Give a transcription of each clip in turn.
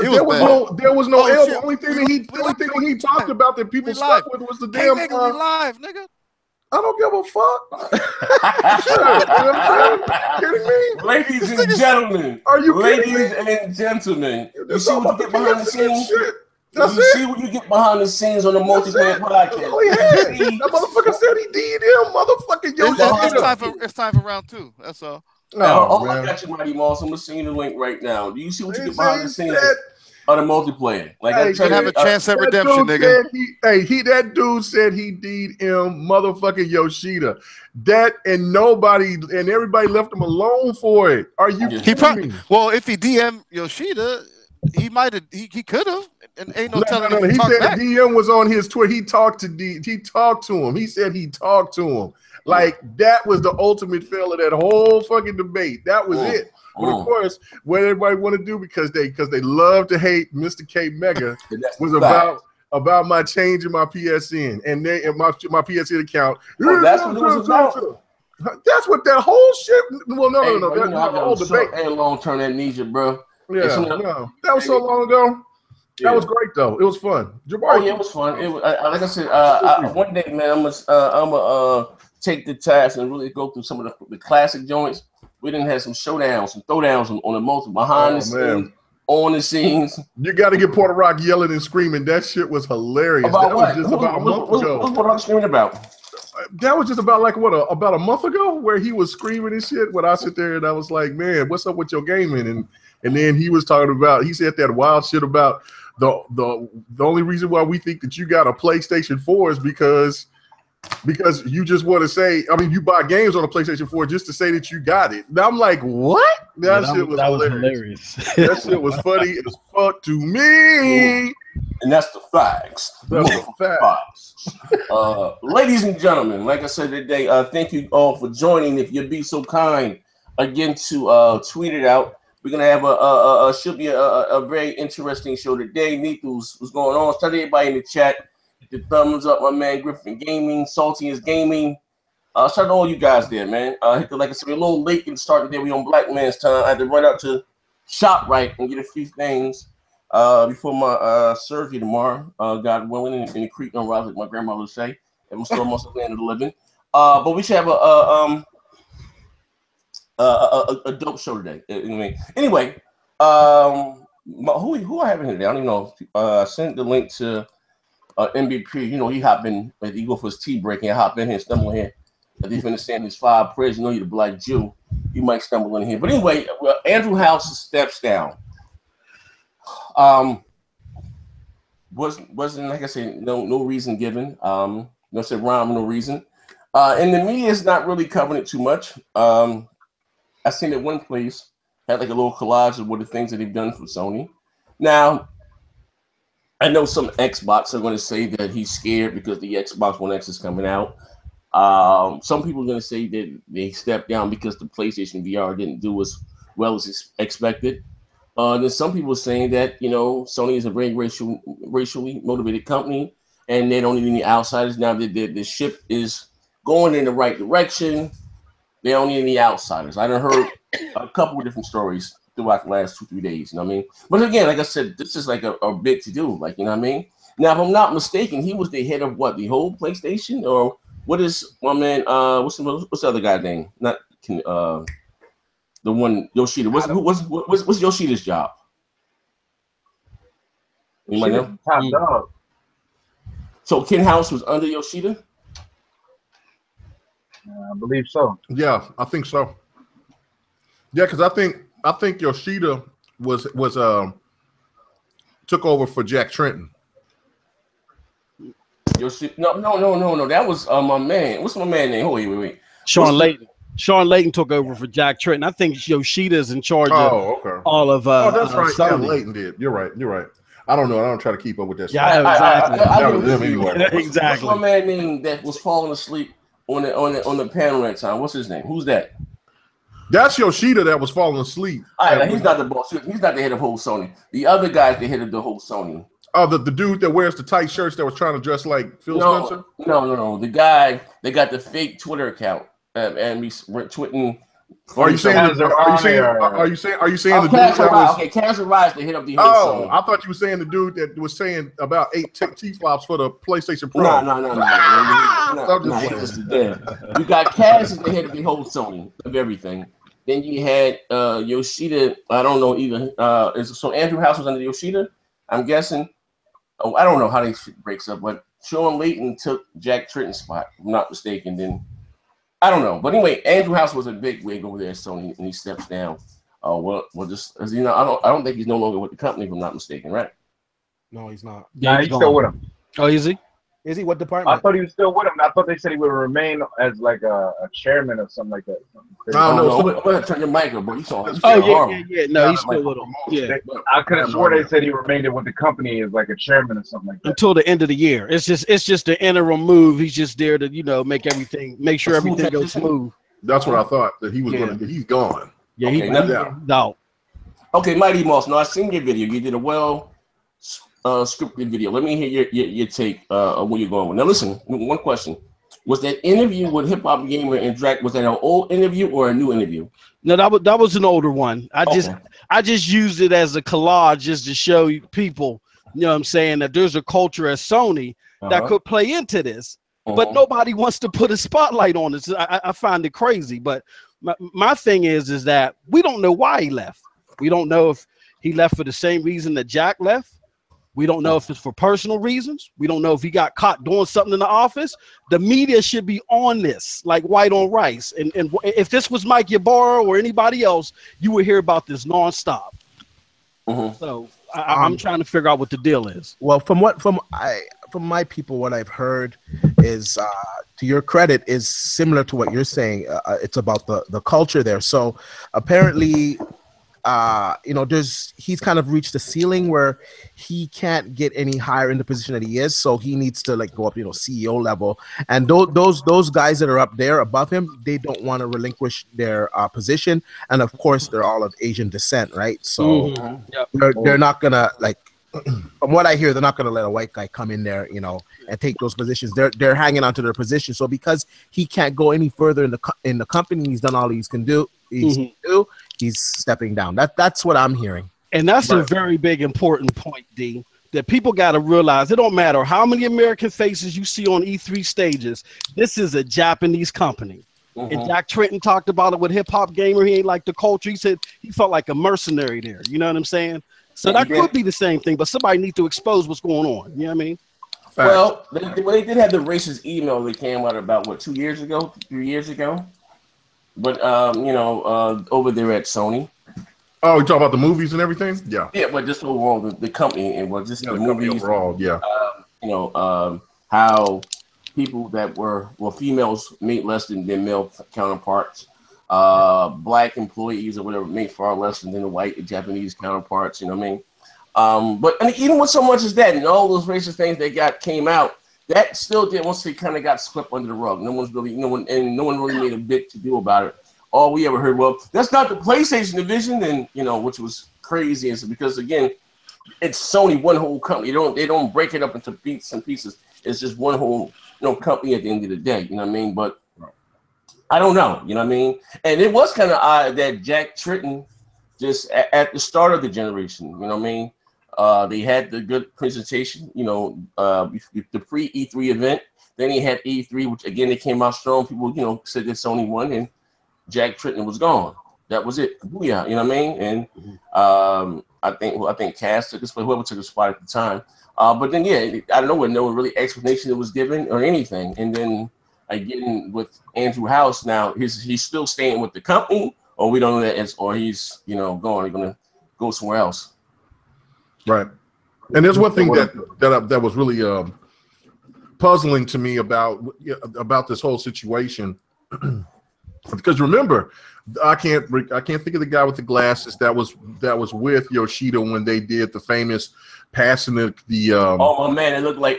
There was no L. Shit. The only thing that he talked about that people stuck with was the damn. Hey, nigga, we live, nigga. I don't give a fuck. Sure, you know what I'm kidding me? Ladies and gentlemen, are you ladies and gentlemen, you see what you get behind the scenes? You see what you get behind the scenes on the multiplayer podcast. Oh, yeah. That motherfucker said he did him, motherfucking Yoshida. It's time for round 2. That's all. I got you, Mighty Moss. I'm gonna send you the link right now. Do you see what you get behind the scenes of the multiplayer? Like I can have a chance at redemption, nigga. That dude said he did him, motherfucking Yoshida. That and everybody left him alone for it. Are you? He probably. Well, if he DM Yoshida, he might have. He could have. And ain't no telling. No. He said DM was on his Twitter. He talked to him. He said he talked to him. Like that was the ultimate fail of that whole fucking debate. That was it. But of course, what everybody want to do because they love to hate Mr. K Mega was about my changing my PSN and my PSN account. That's what it was about. That's what that whole shit. Well, no. That's not the whole debate. And long-term amnesia, bro. Yeah, that was so long ago. That was great though. It was fun. Jabari, it was fun. It was like I said. One day, man, I'm gonna take the task and really go through some of the classic joints. We didn't have some showdowns, some throwdowns on the multi behind the scenes, on the scenes. You got to get Porter Rock yelling and screaming. That shit was hilarious. That was just about a month ago. What's Porter Rock screaming about? That was just about like about a month ago, where he was screaming and shit. When I sit there and I was like, man, what's up with your gaming? And then he was talking about. He said that wild shit about the only reason why we think that you got a PlayStation 4 is because you just want to say, I mean, you buy games on a PlayStation 4 just to say that you got it. Now I'm like, what? That shit was hilarious. That shit was funny as fuck to me. And that's the facts. That's the facts. Ladies and gentlemen, like I said today, thank you all for joining. If you'd be so kind again to tweet it out. We're gonna have should be a very interesting show today. Nethus, what's going on? Shout out to everybody in the chat. The thumbs up, my man Griffin Gaming, Salty is Gaming. Shout out to all you guys there, man. Like I said, we're a little late in starting today. We on Black Man's time. I had to run out to ShopRite and get a few things before my surgery tomorrow. God willing, and the creek don't rise, like my grandmother would say. And we'll store most of the land of the living. But we should have a dope show today. Anyway, who I have in here today? I don't even know. I sent the link to MVP. You know, he hopped in, like, he go for his tea break and hop in here and stumble in here. If he's understand his 5 prayers, you know you're the black Jew. You might stumble in here. But anyway, Andrew House steps down. Wasn't like I said, no reason given. No said rhyme, no reason. And the media is not really covering it too much. I seen it one place, had like a little collage of what the things that they've done for Sony. Now, I know some Xbox are going to say that he's scared because the Xbox One X is coming out. Some people are going to say that they stepped down because the PlayStation VR didn't do as well as expected. Then some people are saying that, you know, Sony is a very racially motivated company and they don't need any outsiders. Now that the ship is going in the right direction, they don't need any outsiders. I done heard a couple of different stories throughout the last 2-3 days, you know what I mean? But again, like I said, this is like a big to-do, like, you know what I mean? Now, if I'm not mistaken, he was the head of what, the whole PlayStation? Or what is, my man, what's the other guy's name? Not, the one, Yoshida. What's Yoshida's job? Anybody know? Top dog. So Ken House was under Yoshida? I believe so. Yeah, I think so. Yeah, because I think Yoshida was took over for Jack Tretton. Yoshida? No. That was my man. What's my man name? Oh, wait. Sean Layton. Sean Layton took over for Jack Tretton. I think Yoshida is in charge of all of. That's right. Sony. Yeah, Layton did. You're right. I don't know. I don't try to keep up with that. Yeah, exactly. That was them anyway. Exactly. What's my man name that was falling asleep on the panel that time? What's his name? Who's that? That's Yoshida that was falling asleep. All right, he's not the boss. He's not the head of whole Sony. The other guy's the head of the whole Sony. Oh, the dude that wears the tight shirts that was trying to dress like Phil Spencer? No. The guy, they got the fake Twitter account and he's tweeting Are you saying the dude that was Kaz and Rise to hit up the whole Sony. I thought you were saying the dude that was saying about 8 T-flops for the PlayStation Pro. No. You got Kaz at the head of the whole Sony of everything. Then you had Yoshida. I don't know either. So Andrew House was under Yoshida, I'm guessing. Oh, I don't know how they breaks up, but Sean Layton took Jack Tritton's spot, if I'm not mistaken. Then I don't know, but anyway, Andrew House was a big wig over there at Sony, and he steps down. Well, just as you know, I don't think he's no longer with the company, if I'm not mistaken, right? No, he's not. Yeah, he's still with him. Oh, is he? Is he? What department? I thought he was still with him. I thought they said he would remain as like a chairman or something like that. I'm gonna turn your mic up, bro. You saw him. Yeah. No, he's still with him. Yeah. I could have sworn they said he remained with the company as like a chairman or something like that until the end of the year. It's just an interim move. He's just there to make sure everything goes smooth. That's what I thought that he was going to. He's gone. Yeah, okay, he's out. Okay, Mighty Moss. Now I seen your video. You did a scripted video. Let me hear your take of where you're going with. Now listen, one question: was that interview with Hip Hop Gamer and Drac? Was that an old interview or a new interview? No, that was an older one. I just used it as a collage just to show people, you know what I'm saying, that there's a culture at Sony that could play into this. But nobody wants to put a spotlight on it. So I find it crazy. But my thing is that we don't know why he left. We don't know if he left for the same reason that Jack left. We don't know if it's for personal reasons. We don't know if he got caught doing something in the office. The media should be on this, like white on rice. And if this was Mike Ybarra or anybody else, you would hear about this nonstop. So I'm trying to figure out what the deal is. Well, from my people, what I've heard is, to your credit, is similar to what you're saying. It's about the culture there. So apparently, he's kind of reached the ceiling where he can't get any higher in the position that he is. So he needs to go up, CEO level. And those guys that are up there above him, they don't want to relinquish their position. And of course, they're all of Asian descent, right? So they're not gonna from what I hear, they're not going to let a white guy come in there, and take those positions. They're hanging on to their position. So because he can't go any further in the company, he's done all he can do. He's stepping down. That's what I'm hearing. And that's a very big important point, D. That people got to realize it don't matter how many American faces you see on E3 stages. This is a Japanese company. And Jack Tritton talked about it with Hip Hop Gamer. He ain't like the culture. He said he felt like a mercenary there. You know what I'm saying? So that could be the same thing, but somebody needs to expose what's going on. You know what I mean? Well, they did have the racist email that came out about 2 years ago, 3 years ago. But over there at Sony. Oh, you talk about the movies and everything? Yeah. Yeah, but just overall the company and just the movies overall. Yeah. How people that were females made less than their male counterparts. Black employees or whatever made far less than the white Japanese counterparts, you know what I mean? But even with so much as that and all those racist things that came out, that still did once they kind of got swept under the rug. No one really made a big to do about it. All we ever heard, well, that's not the PlayStation division, and which was crazy, and so because again, it's Sony, one whole company. They don't break it up into bits and pieces. It's just one whole company at the end of the day. You know what I mean? But I don't know, you know what I mean? And it was kind of odd that Jack Tritton, just at the start of the generation, you know what I mean? They had the good presentation, the pre-E3 event. Then he had E3, which again, they came out strong. People, said that Sony won, and Jack Tritton was gone. That was it. Booyah, you know what I mean? And I think Cass took his spot, whoever took his spot at the time. But then, I don't know, no really explanation that was given or anything. And then, again, with Andrew House now, he's still staying with the company, or we don't know that, or he's going to go somewhere else. Right. And there's one thing that was really puzzling to me about this whole situation, because remember, I can't think of the guy with the glasses that was with Yoshida when they did the famous passing the oh my man, it looked like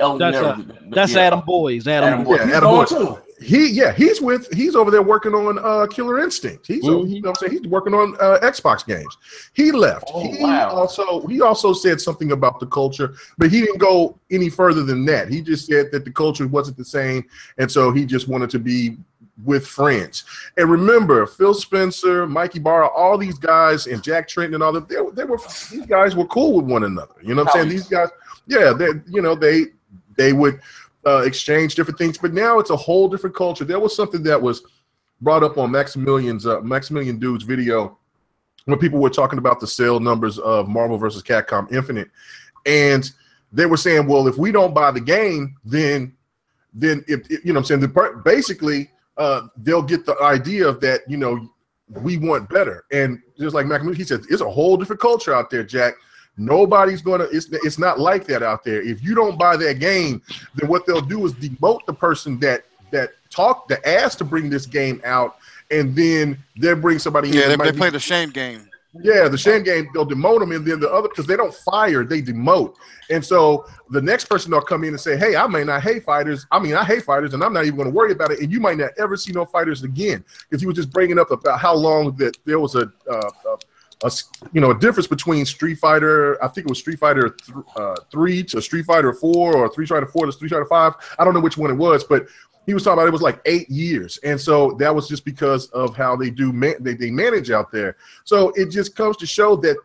that's Adam Boyes. Adam Boyes. Yeah, Adam Boyes. He's over there working on Killer Instinct. He's he's working on Xbox games. He left. He also said something about the culture, but he didn't go any further than that. He just said that the culture wasn't the same, and so he just wanted to be with friends. And remember, Phil Spencer, Mikey Barra, all these guys, and Jack Trenton and all that, these guys were cool with one another. You know what I'm saying? These guys, yeah, they would exchange different things. But now it's a whole different culture. There was something that was brought up on Maximilian Dude's video when people were talking about the sale numbers of Marvel vs. Capcom Infinite, and they were saying, well, if we don't buy the game, then if you know what I'm saying, basically they'll get the idea of that, you know, we want better. And just like Maximilian, he said, it's a whole different culture out there, Jack. Nobody's gonna, it's not like that out there. If you don't buy that game, then what they'll do is demote the person that asked to bring this game out, and then they'll bring somebody in. Yeah, they play the shame game. Yeah, the shame game, they'll demote them, and then the other, because they don't fire, they demote. And so the next person they'll come in and say, hey, I hate fighters, and I'm not even going to worry about it, and you might not ever see no fighters again. Because he was just bringing up about how long that there was a difference between Street Fighter, I think it was Street Fighter 3 to Street Fighter 4, or Street Fighter 4 to Street Fighter 5. I don't know which one it was, but he was talking about it was like 8 years. And so that was just because of how they manage out there. So it just comes to show that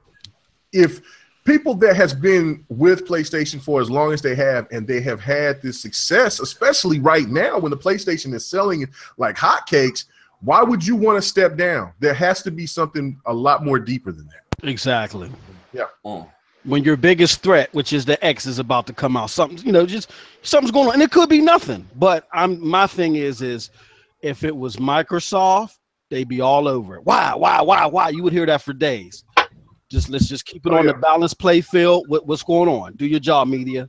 if people that has been with PlayStation for as long as they have, and they have had this success, especially right now when the PlayStation is selling like hotcakes, why would you want to step down? There has to be something a lot more deeper than that. Exactly. Yeah. When your biggest threat, which is the X, is about to come out, something's going on, and it could be nothing. But my thing is if it was Microsoft, they'd be all over it. Why? You would hear that for days. Let's just keep it on the balanced play field. What's going on? Do your job, media.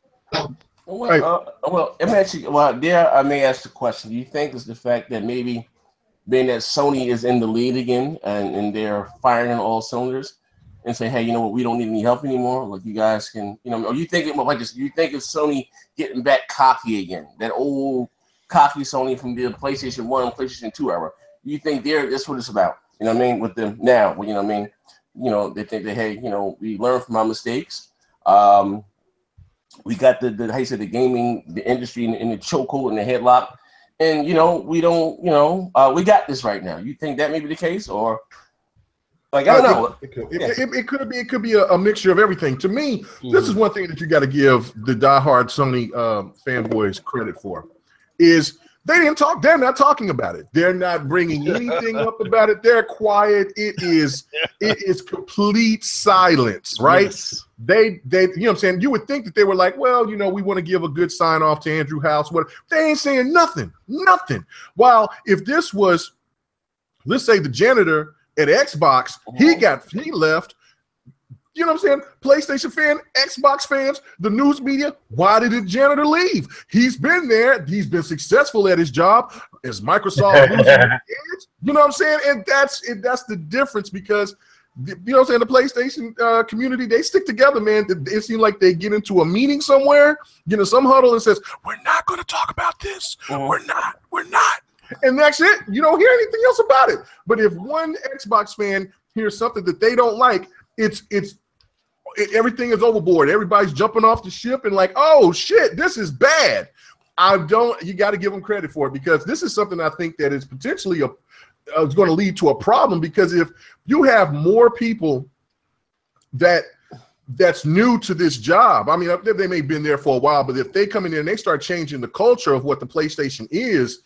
Well, I may ask the question. Do you think it's the fact that maybe being that Sony is in the lead again and they're firing on all cylinders and say, hey, you know what, we don't need any help anymore. Like, you guys can, or you think you think it's Sony getting back cocky again, that old cocky Sony from the PlayStation 1 and PlayStation 2 era? You think that's what it's about? You know what I mean? With them now, you know what I mean? They think that, hey, we learn from our mistakes. We got the gaming, the industry in the chokehold and the headlock. And, we don't, we got this right now. You think that may be the case, or like, I don't know. It could be a mixture of everything. To me, this is one thing that you got to give the diehard Sony fanboys credit for, is they didn't talk. They're not talking about it. They're not bringing anything up about it. They're quiet. It is complete silence, right? Yes. They you know what I'm saying? You would think that they were like, well, we want to give a good sign off to Andrew House. What? They ain't saying nothing. While if this was, let's say, the janitor at Xbox, he left. You know what I'm saying? PlayStation fan, Xbox fans, the news media. Why did the janitor leave? He's been there. He's been successful at his job. Is Microsoft losing the edge? You know what I'm saying? And that's the difference, because you know what I'm saying, the PlayStation community, they stick together, man. It seems like they get into a meeting somewhere, get in some huddle and says, we're not going to talk about this. We're not. And that's it. You don't hear anything else about it. But if one Xbox fan hears something that they don't like, everything is overboard. Everybody's jumping off the ship and like, oh shit, this is bad. You got to give them credit for it, because this is something I think that is potentially it's going to lead to a problem, because if you have more people that's new to this job, I mean, they may have been there for a while, but if they come in there and they start changing the culture of what the PlayStation is,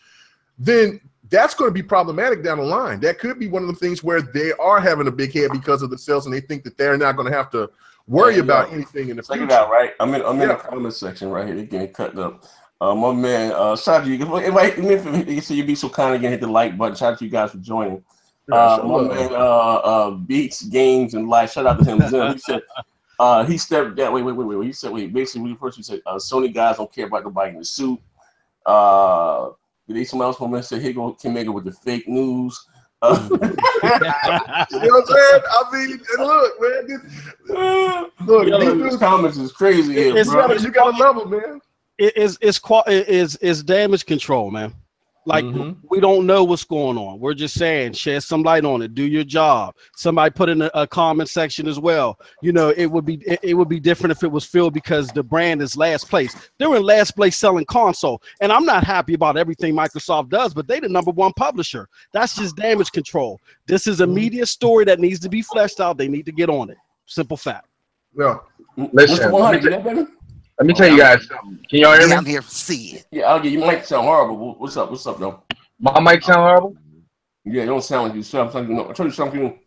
then that's going to be problematic down the line. That could be one of the things where they are having a big head because of the sales, and they think that they're not going to have to worry about anything in the future. Check it out, right? I'm in the comment section right here. They're getting cut up. My man, shout out to you. You say you be so kind again, hit the like button. Shout out to you guys for joining. My man, Beats, Games, and Life. Shout out to him. He said he stepped down. Wait. He said, basically, first he said, Sony guys don't care about nobody in the suit. Did someone else want to say, here go Kim Mega with the fake news? You know what I'm saying? I mean, look, man. These comments is crazy here, bro. You gotta love them, man. It's damage control, man. Like we don't know what's going on. We're just saying, shed some light on it. Do your job. Somebody put in a comment section as well. You know, it would be different if it was filled because the brand is last place. They're in last place selling console, and I'm not happy about everything Microsoft does, but they the #1 publisher. That's just damage control. This is a media story that needs to be fleshed out. They need to get on it. Simple fact. Yeah. Listen, let me tell you guys something. Can y'all hear me? I'm here to see it. Yeah, I'll get you. Mic sound horrible. What's up? What's up, though? My mic sound horrible? Yeah, it don't sound like you. I told you something.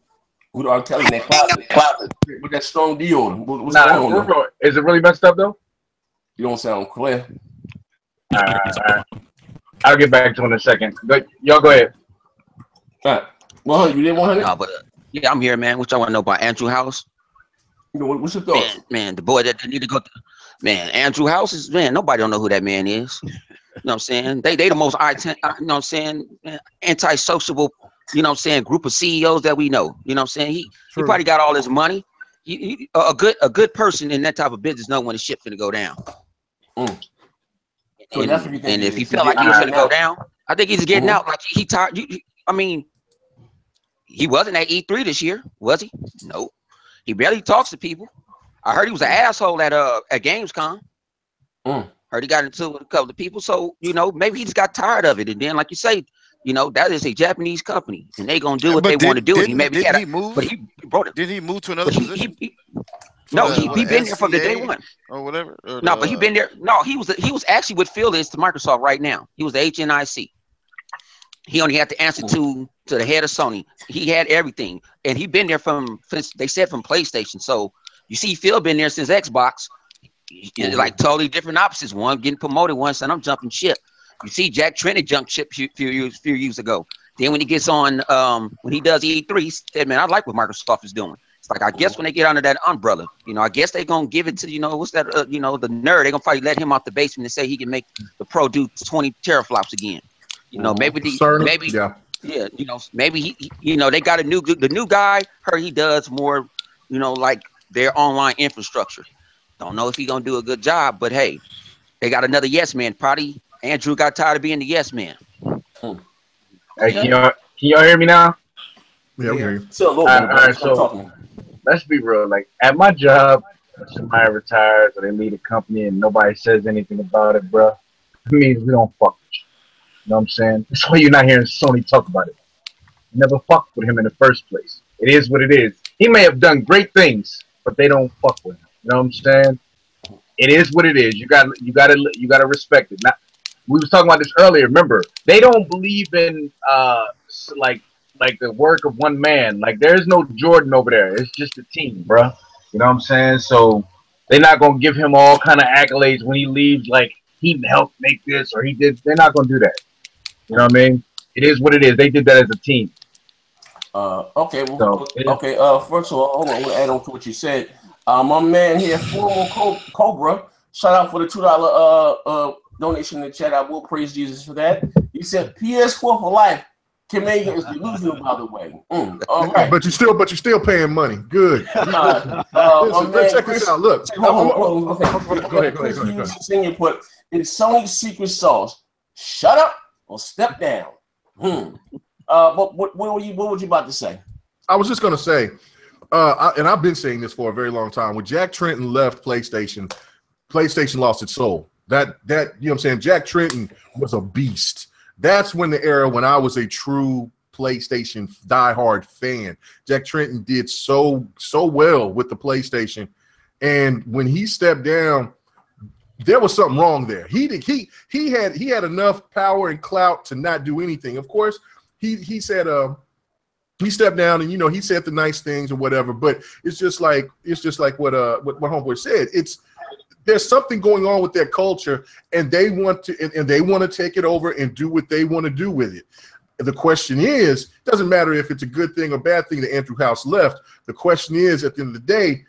With R. Kelly in that closet with that strong deal. What's going on? Is it really messed up though? You don't sound clear. All right. I'll get back to it in a second. But y'all go ahead. All right. 100. You did 100? No, but yeah, I'm here, man. What y'all want to know about Andrew House? You know, what's your thoughts? Man, the boy that need to go. Man, Andrew House is, man, nobody don't know who that man is. You know what I'm saying? They the most, you know what I'm saying, anti-sociable, you know what I'm saying, group of CEOs that we know. You know what I'm saying? He probably got all his money. A good person in that type of business know when the ship finna go down. So and if he felt like he was gonna go down, I think he's getting out. Like he tired. I mean, he wasn't at E3 this year, was he? No. He barely talks to people. I heard he was an asshole at Gamescom. Heard he got into with a couple of people. So, you know, maybe he just got tired of it. And then, like you say, you know, that is a Japanese company, and they gonna do what they want to do. Did he move? But he brought it. Did he move to another position? No, he been there from the day one or whatever. No, but he been there. No, he was actually with Phil is to Microsoft right now. He was the HNIC. He only had to answer to the head of Sony. He had everything, and he been there from they said from PlayStation. So you see, Phil been there since Xbox. Like totally different opposites. One getting promoted, one saying I'm jumping ship. You see, Jack Trent jumped ship few years ago. Then when he gets on, when he does E3, he said, "Man, I like what Microsoft is doing." It's like I guess when they get under that umbrella, you know, I guess they gonna give it to what's that? You know, the nerd. They gonna probably let him out the basement and say he can make the Pro do 20 teraflops again. You know, maybe you know, maybe he they got the new guy. Heard he does more, you know, like their online infrastructure. Don't know if he gonna do a good job, but hey, they got another yes man. Probably Andrew got tired of being the yes man. Hey, can y'all hear me now? Yeah, we hear you. All right, so let's be real. Like at my job, if somebody retires or they leave a company and nobody says anything about it, bro, it means we don't fuck with you. You know what I'm saying? That's why you're not hearing Sony talk about it. You never fucked with him in the first place. It is what it is. He may have done great things, but they don't fuck with him. You know what I'm saying? It is what it is. You gotta respect it. Not, we was talking about this earlier. Remember, they don't believe in like the work of one man. Like there's no Jordan over there. It's just a team, bro. You know what I'm saying? So they're not gonna give him all kind of accolades when he leaves. Like he helped make this or he did. They're not gonna do that. You know what I mean? It is what it is. They did that as a team. Okay. Well, okay. First of all, hold on. I want to add on to what you said. My man here, former Cobra, shout out for the $2 donation in the chat. I will praise Jesus for that. He said PS4 for life. Canadian is delusional, by the way. All right. But you're still paying money. Good. Listen, check this out. Look. Go ahead. Senior put in Sony's secret sauce. Shut up or step down. But what were you about to say? I was just gonna say, and I've been saying this for a very long time. When Jack Tretton left PlayStation lost its soul. That you know what I'm saying? Jack Tretton was a beast. That's when the era when I was a true PlayStation diehard fan. Jack Tretton did so well with the PlayStation, and when he stepped down, there was something wrong there. He had enough power and clout to not do anything. Of course, he said he stepped down and he said the nice things or whatever, but it's just like what homeboy said. There's something going on with their culture, and they want to take it over and do what they want to do with it. The question is, it doesn't matter if it's a good thing or bad thing that Andrew House left. The question is, at the end of the day,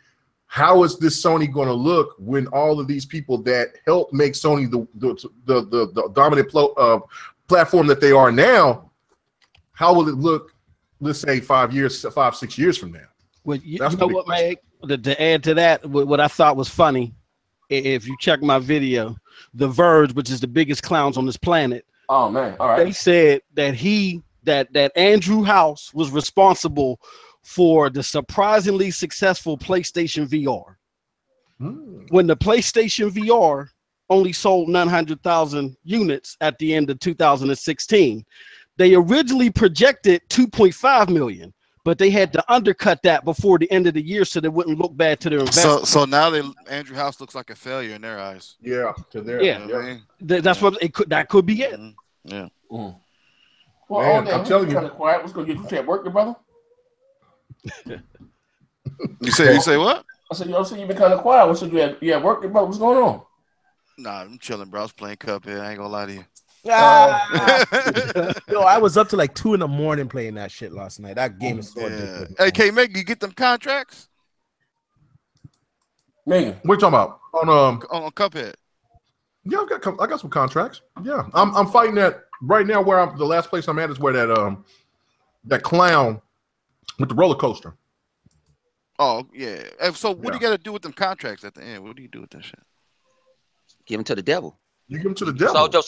how is this Sony going to look when all of these people that helped make Sony the dominant platform that they are now, how will it look, let's say 5, 6 years from now? Well, you know what, Meg? To add to that, what I thought was funny, if you check my video, The Verge, which is the biggest clowns on this planet, Oh man, all right. They said that that Andrew House was responsible for the surprisingly successful PlayStation VR. When the PlayStation VR only sold 900,000 units at the end of 2016, they originally projected 2.5 million, but they had to undercut that before the end of the year so they wouldn't look bad to their investors. So now Andrew House looks like a failure in their eyes. Yeah, to their That's what it could. That could be it. Yeah. Well, Man, I'm telling you, kind of quiet. What's gonna get you at work, your brother? You say what? I said you've been kind of quiet. What's you at work, your brother? What's going on? Nah, I'm chilling, bro. I was playing Cuphead. I ain't gonna lie to you. Yo, I was up to like 2 a.m. playing that shit last night. That game is so addictive. Hey, K-Meg, you get them contracts? Megan, what you talking about? On Cuphead. Yeah, I got some contracts. Yeah, I'm fighting that right now. Where the last place I'm at is where that clown with the roller coaster. Oh yeah. So what do you got to do with them contracts at the end? What do you do with that shit? Give them to the devil. You give them to the devil. Sold it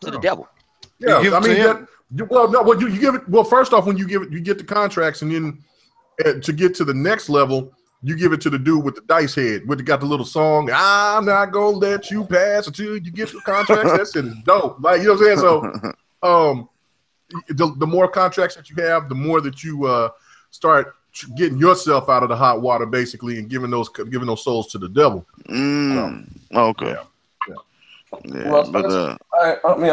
to the devil. Yeah, I mean him? you give it. Well, first off, when you give it, you get the contracts, and then to get to the next level, you give it to the dude with the dice head, got the little song. I'm not gonna let you pass until you get the contracts. That shit is dope. Like, you know what I'm saying? So, the more contracts that you have, the more that you start getting yourself out of the hot water, basically, and giving those souls to the devil. Okay. Yeah, well, I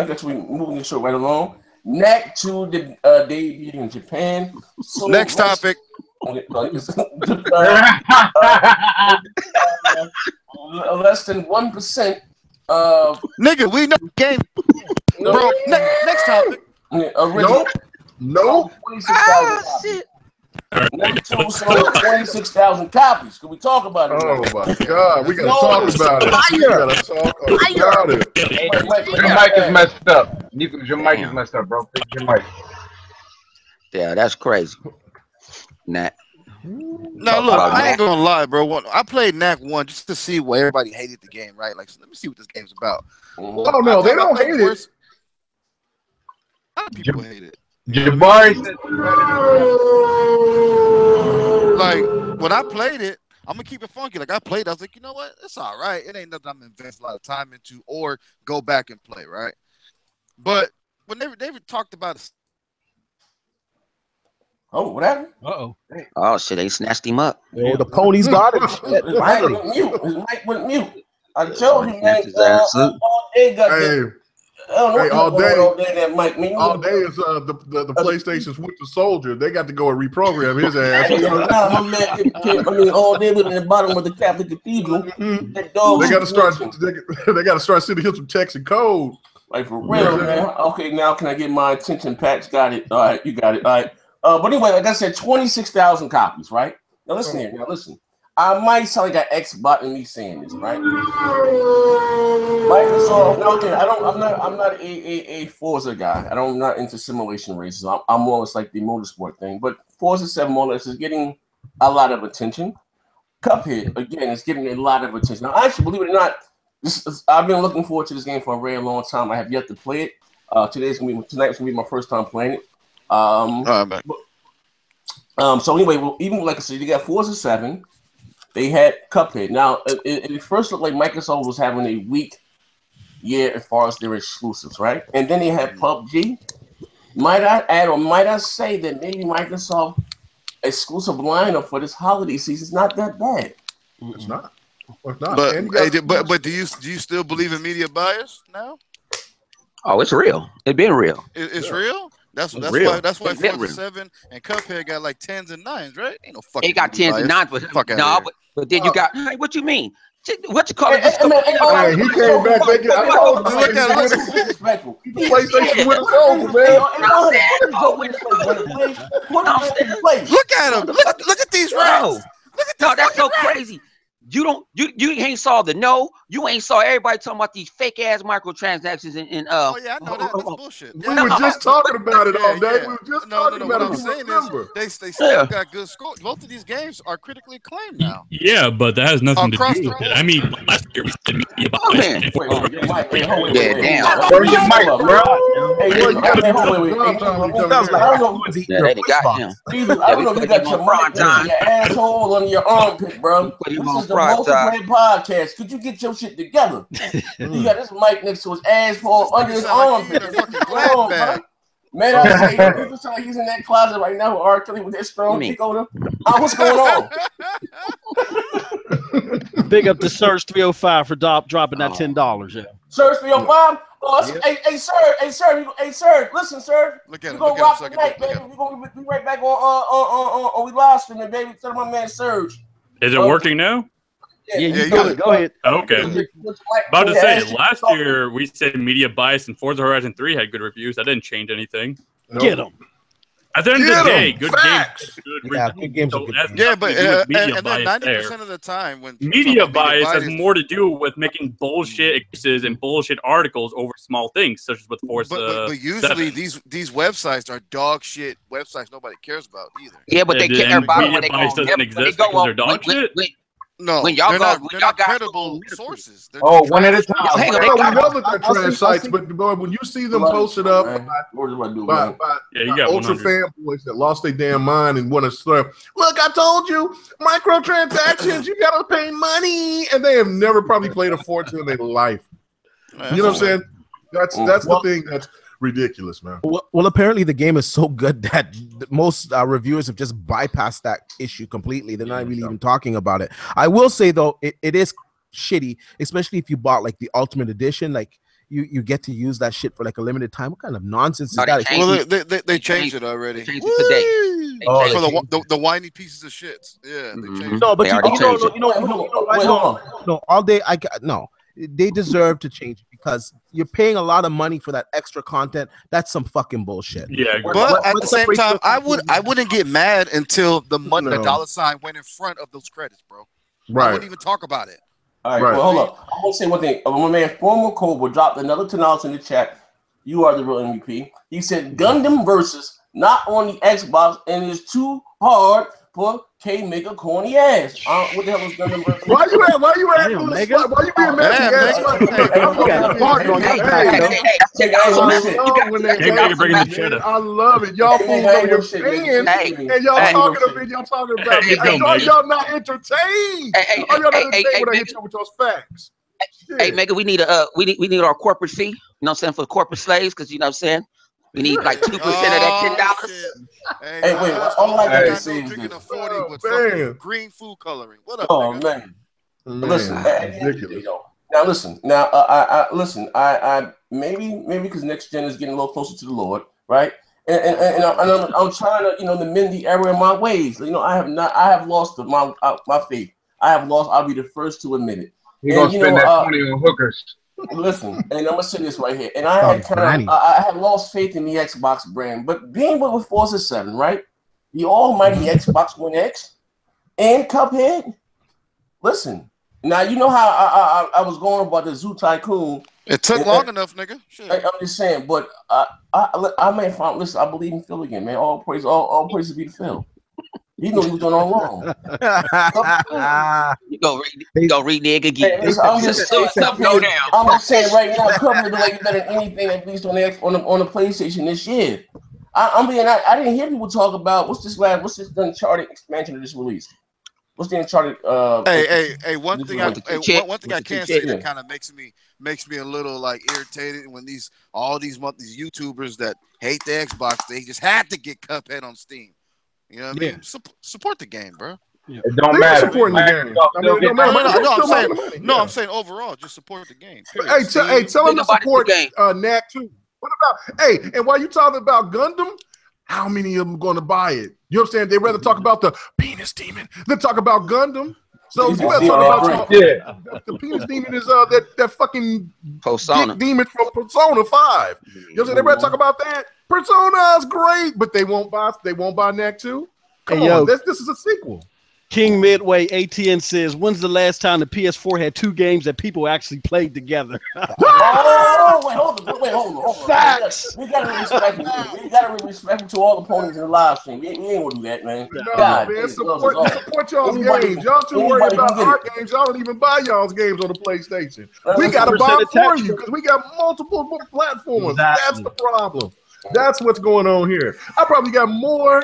guess we're moving the show right along. Knack 2 debuted in Japan. So next topic. Less than 1% of nigga, we know game. No, bro. Next topic. Nope. 26,000 copies. Knack 2 sold 26,000 copies. Can we talk about it? Oh my God, we gotta talk about it. We gotta talk about it. Your mic is messed up. Your mic is messed up, bro. Fix your mic. Yeah, that's crazy. Nat. No, look, I ain't gonna lie, bro. I played Knack 1 just to see why everybody hated the game, right? Like, so let me see what this game's about. Oh no, they don't hate it. A lot of people hate it. Jabari said, like, when I played it, I'm gonna keep it funky. Like, I played, I was like, you know what? It's all right. It ain't nothing I'm gonna invest a lot of time into or go back and play, right? But when they talked about it. Oh, what happened? Oh shit, they snatched him up. Yo, the ponies got it. His mic went mute. I told him, man. All day got all day that mic mute. All day is the PlayStation's Winter Soldier. They got to go and reprogram his ass. My man, all day in the bottom of the Catholic Cathedral. That dog. They got to start sending him some text and code. Like, for real, man. Okay, now can I get my attention, Patch? Got it. All right, you got it. All right. But anyway, like I said, 26,000 copies, right? Now listen here. Now listen. I might sound like an Xbot in me saying this, right? Microsoft. No, okay. I'm not a Forza guy. I'm not into simulation races. I'm more or less like the motorsport thing. But Forza 7 more or less is getting a lot of attention. Cuphead again is getting a lot of attention. Now, actually, believe it or not, I've been looking forward to this game for a very long time. I have yet to play it. Tonight's gonna be my first time playing it. So anyway, even like I said, they got Forza 7. They had Cuphead. Now, it first looked like Microsoft was having a weak year as far as their exclusives, right? And then they had PUBG. Might I add, or might I say that maybe Microsoft exclusive lineup for this holiday season is not that bad? It's not. It's not. But do you still believe in media bias now? Oh, it's real. It's been real. It's real. That's real. why Forza 7 and Cuphead got like 10s and 9s, right? Ain't no fucking. It got 10s and 9s, but then you got what you mean? What you call it? He came back. PlayStation with a soul, man. Look at him. Look at these rats. No, that's so crazy. You ain't saw you ain't saw everybody talking about these fake ass microtransactions and oh yeah, I know that. That's bullshit. We were just talking about it all day. We were just talking about it. What I'm saying is they still got good scores. Both of these games are critically acclaimed now. Yeah, but that has nothing to do with it. I mean, last we said media Oh, man. bias. Wait, your mic. Wait, hold on. Yeah, damn. Where's your mic, bro? Hey, Well, you gotta wait. Sounds like I don't know. Yeah, they got him. I don't know if you got your mic on your asshole on your armpit, bro. This is the multiplayer podcast. Could you get your shit together? You got this mic next to his asshole under his armpit. Man, I say, people sound like he's in that closet right now with R. Kelly with that strong dick on him. What's going on? Big up to Surge 305 for dropping that $10. Yeah. Surge 305. Oh, hey, sir. Listen, sir. Look at him. We're gonna rock tonight, baby. We're gonna be right back on we live streaming, baby. Tell my man Surge. Is it working now? Yeah, you go ahead. Okay. About to say, last year we said media bias and Forza Horizon 3 had good reviews. That didn't change anything. Get them. At the end of the day, good games. Good games. Yeah, but and then 90% 90% of the time when media bias has more to do with making bullshit excuses and bullshit articles over small things, such as with Forza. But usually these websites are dog shit websites nobody cares about either. Yeah, but they care about media bias doesn't exist because they're dog shit. No, when y'all they're go, not credible sources. One at a time. We know that they're trash sites, but when you see them posted up by ultra fanboys that lost their damn mind and want to slur, look, I told you, microtransactions, you gotta pay money, and they have never probably played a Forza in their life. You know what I'm saying? That's the thing that's ridiculous, man. Well, apparently the game is so good that most reviewers have just bypassed that issue completely. They're not really even talking about it. I will say though, it is shitty, especially if you bought like the Ultimate Edition. Like you get to use that shit for like a limited time. What kind of nonsense is that? Well, they changed it already. They changed it today. For the whiny pieces of shit. Yeah, they changed it. No, but no, all day they deserve to change it because you're paying a lot of money for that extra content. That's some fucking bullshit. Yeah, but at the same time, I wouldn't get mad until the dollar sign went in front of those credits, bro. Right. I wouldn't even talk about it. All right, well, hold on. I want to say one thing. My man, Formal Cobra dropped another $10 in the chat. You are the real MVP. He said Gundam versus not on the Xbox and it's too hard for K-Maker corny ass. What the hell is Gundam versus? Why you being mad? I love it. Y'all fools on your fans and y'all talking about it. Y'all not entertained. Y'all not entertained when I hit you with those facts. Hey, Mega, we need our corporate fee. You know what I'm saying, for corporate slaves, because you know what I'm saying. We need like 2% of that $10. Hey, wait, all I gotta say is drinking a 40 with fucking green food coloring. What up? Oh man. Listen, ridiculous. Now listen. Now I maybe because next gen is getting a little closer to the Lord, right? And I'm trying to to mend the error in my ways. I have lost my faith. I'll be the first to admit it. You're gonna spend that money on hookers. Listen, and I'm gonna say this right here. And I had lost faith in the Xbox brand, but being with Forza 7, right? The almighty Xbox One X and Cuphead. Listen, now you know how I was going about the Zoo Tycoon. It took long enough, nigga. Shit. I'm just saying, but I may find. Listen, I believe in Phil again, man. All praise be to Phil. He knew he was doing all wrong. You go read the egg again. Hey, I'm just saying right now, Cuphead like better than anything at least on the PlayStation this year. I didn't hear people talk about what's this Uncharted expansion of this release. What's the Uncharted? Hey, one thing I can say that kind of makes me a little like irritated when all these YouTubers that hate the Xbox, they just had to get Cuphead on Steam. You know what I mean? Support the game, bro. Yeah. It don't matter. Supporting the game. I'm saying overall, just support the game. Hey, tell them to support NAC too. What about and while you talking about Gundam, how many of them going to buy it? You know what I'm saying? They rather talk about the penis demon than talk about Gundam. So you better talk about the penis demon is that fucking dick demon from Persona 5. You know what I'm saying? They better talk about that. Persona is great, but they won't buy NAC 2. Come on, this is a sequel. King Midway ATN says, "When's the last time the PS4 had 2 games that people actually played together?" Oh, wait, hold on. Facts. We gotta be respectful. We gotta be respectful to all opponents in the live stream. We ain't gonna do that, man. No, God, man, hey, support y'all's anybody- games. Y'all too worried anybody about can get our it. games. Y'all don't even buy y'all's games on the PlayStation. We That's gotta buy 100% them for attached. you because we got multiple platforms. Exactly. That's the problem. That's what's going on here. I probably got more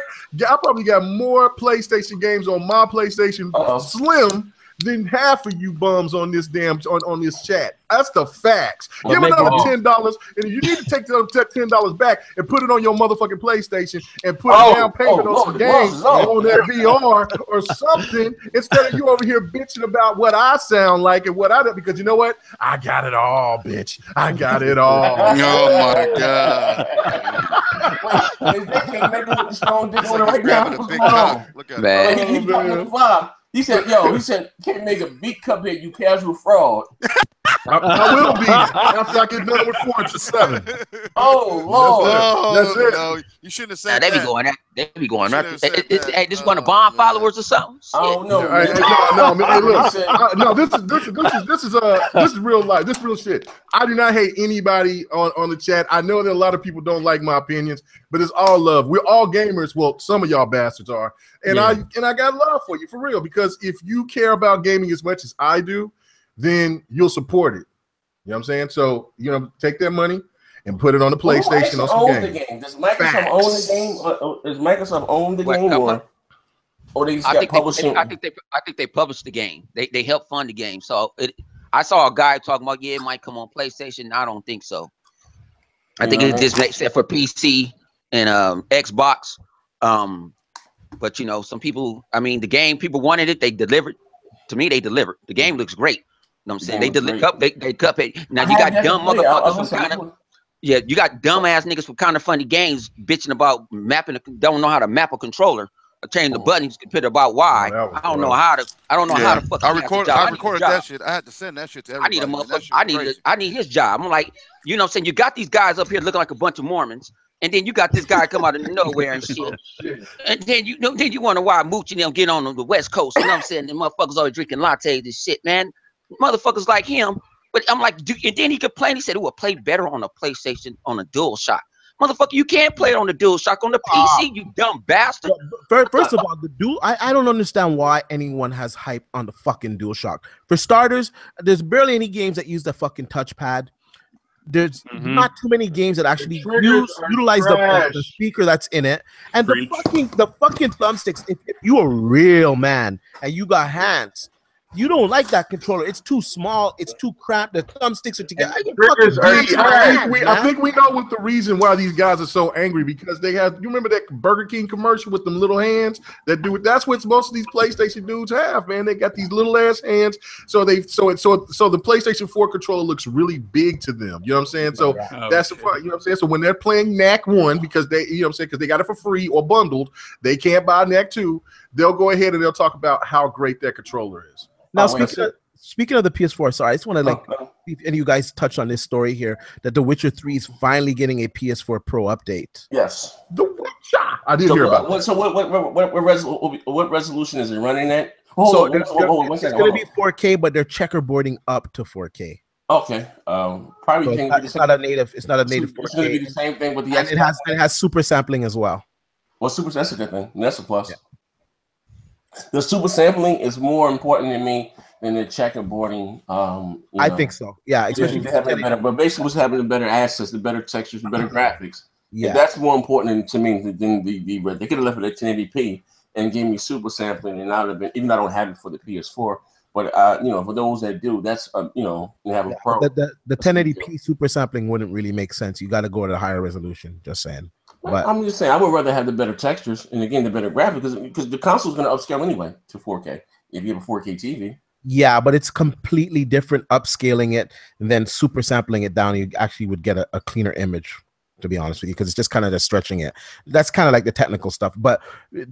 PlayStation games on my PlayStation Slim than half of you bums on this on this chat. That's the facts. Give another $10, and you need to take the $10 back and put it on your motherfucking PlayStation and put a down payment on some games on that VR or something instead of you over here bitching about what I sound like and what I do. Because you know what? I got it all, bitch. I got it all. Oh my god! Wait, they can't make it with the strong dick on it right Grabbing now. a What's big going cock. on? Look at Man. it. He popped up 5. He said, can't make a beat Cuphead, you casual fraud. I will be after I get done with 4 to 7. Oh, Lord. That's it. No, you shouldn't have Nah, said they that. be going that. They be going You right. shouldn't have said that. Hey, this one of Bond followers or something? I don't know. Hey, Man. no, man, hey, look, no, this is real life. This is real shit. I do not hate anybody on the chat. I know that a lot of people don't like my opinions, but it's all love. We're all gamers. Well, some of y'all bastards are, and I got love for you for real because if you care about gaming as much as I do, then you'll support it. You know what I'm saying? So take that money and put it on the PlayStation on some games. Does Microsoft own the game? Does Microsoft own the game, or they just got publishing? I think they published the game. They help fund the game. So I saw a guy talking about it might come on PlayStation. I don't think so. I think it just makes sense for PC and Xbox. But some people. I mean, the game people wanted it. They delivered. To me, they delivered. The game looks great. You know what I'm saying? They Cuphead. Now you got dumb motherfuckers from kind of you got dumb ass niggas from kind of funny games bitching about mapping. Don't know how to map a controller or change the buttons compared about why. I don't know how to. I don't know how to fuck. I recorded that shit. I had to send that shit to everybody. I need a motherfucker. I need his job. I'm like, you know what I'm saying? You got these guys up here looking like a bunch of Mormons. And then you got this guy come out of nowhere and shit. And then you wonder why Mooch and them get on the West Coast. You know what I'm saying? The motherfuckers always drinking lattes and shit, man. Motherfuckers like him. But I'm like, and then he complained. He said it would play better on a PlayStation on a DualShock. Motherfucker, you can't play it on the DualShock on the PC, you dumb bastard. First of all, I don't understand why anyone has hype on the fucking DualShock. For starters, there's barely any games that use the fucking touchpad. There's not too many games that actually utilize the speaker that's in it, and the fucking thumbsticks. If you a real man and you got hands, you don't like that controller. It's too small. It's too cramped. The thumbsticks are together. I think we know what the reason why these guys are so angry because they have. You remember that Burger King commercial with them little hands that do it? That's what most of these PlayStation dudes have, man. They got these little ass hands. So the PlayStation 4 controller looks really big to them. You know what I'm saying? So that's the part. You know what I'm saying? So when they're playing NAC 1 because they, you know what I'm saying, because they got it for free or bundled, they can't buy NAC 2. They'll go ahead and they'll talk about how great that controller is. Now, speaking of the PS4, sorry, I just want to see if any of you guys touch on this story here that The Witcher 3 is finally getting a PS4 Pro update. Yes, The Witcher. I did hear about that. So what resolution is it running at? It's going to be 4K, but they're checkerboarding up to 4K. Okay, probably so it's not a native. It's not a native 4K. It's going to be the same thing with the and Xbox. it has super sampling as well. Well, that's a good thing. That's a plus. Yeah. The super sampling is more important to me than the checkerboarding. I think so. Yeah, especially but basically, what's having the better assets, the better textures, the better graphics. Yeah, and that's more important to me than the they could have left it at 1080p and gave me super sampling, and I'd have been, even though I don't have it for the PS4. But for those that do, that's you have a pro. The 1080p super sampling wouldn't really make sense. You got to go to the higher resolution. Just saying. But I'm just saying, I would rather have the better textures and again the better graphics because the console's going to upscale anyway to 4K if you have a 4K TV. Yeah, but it's completely different upscaling it and then super sampling it down. You actually would get a cleaner image, to be honest with you, because it's just kind of just stretching it. That's kind of like the technical stuff. But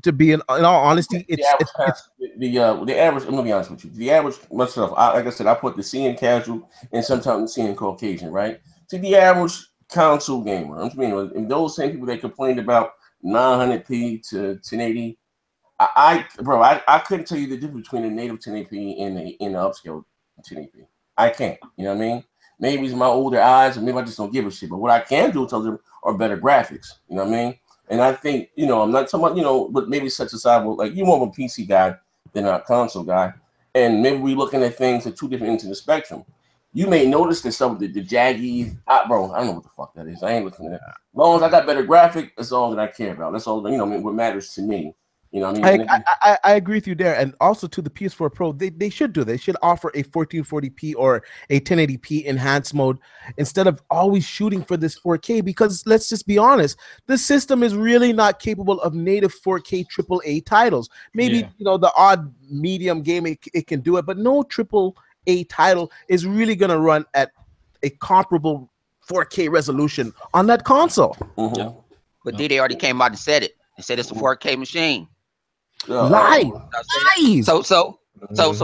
to be in all honesty, the average. I'm gonna be honest with you. The average myself, like I said, I put the CN casual and sometimes the CN Caucasian, right? To the average console gamer, I'm mean, and those same people that complained about 900p to 1080, Bro, I couldn't tell you the difference between a native 1080p and the upscale 1080p. I can't. You know what I mean? Maybe it's my older eyes, or maybe I just don't give a shit. But what I can do tell them are better graphics. You know what I mean? And I think, you know, I'm not talking about, you know, but maybe such aside, like you're more of a PC guy than a console guy, and maybe we're looking at things at two different ends of the spectrum. You may notice that some of the jaggy, bro, I don't know what the fuck that is. I ain't looking at that. As long as I got better graphic, that's all that I care about. That's all, you know, I mean, what matters to me. You know what I mean? I agree with you there. And also to the PS4 Pro, they should do. They should offer a 1440p or a 1080p enhanced mode instead of always shooting for this 4K, because let's just be honest, the system is really not capable of native 4K AAA titles. Maybe, you know, the odd medium game it can do it, but no AAA title is really going to run at a comparable 4K resolution on that console. But they already came out and said it. They said it's a 4K machine. Lies. So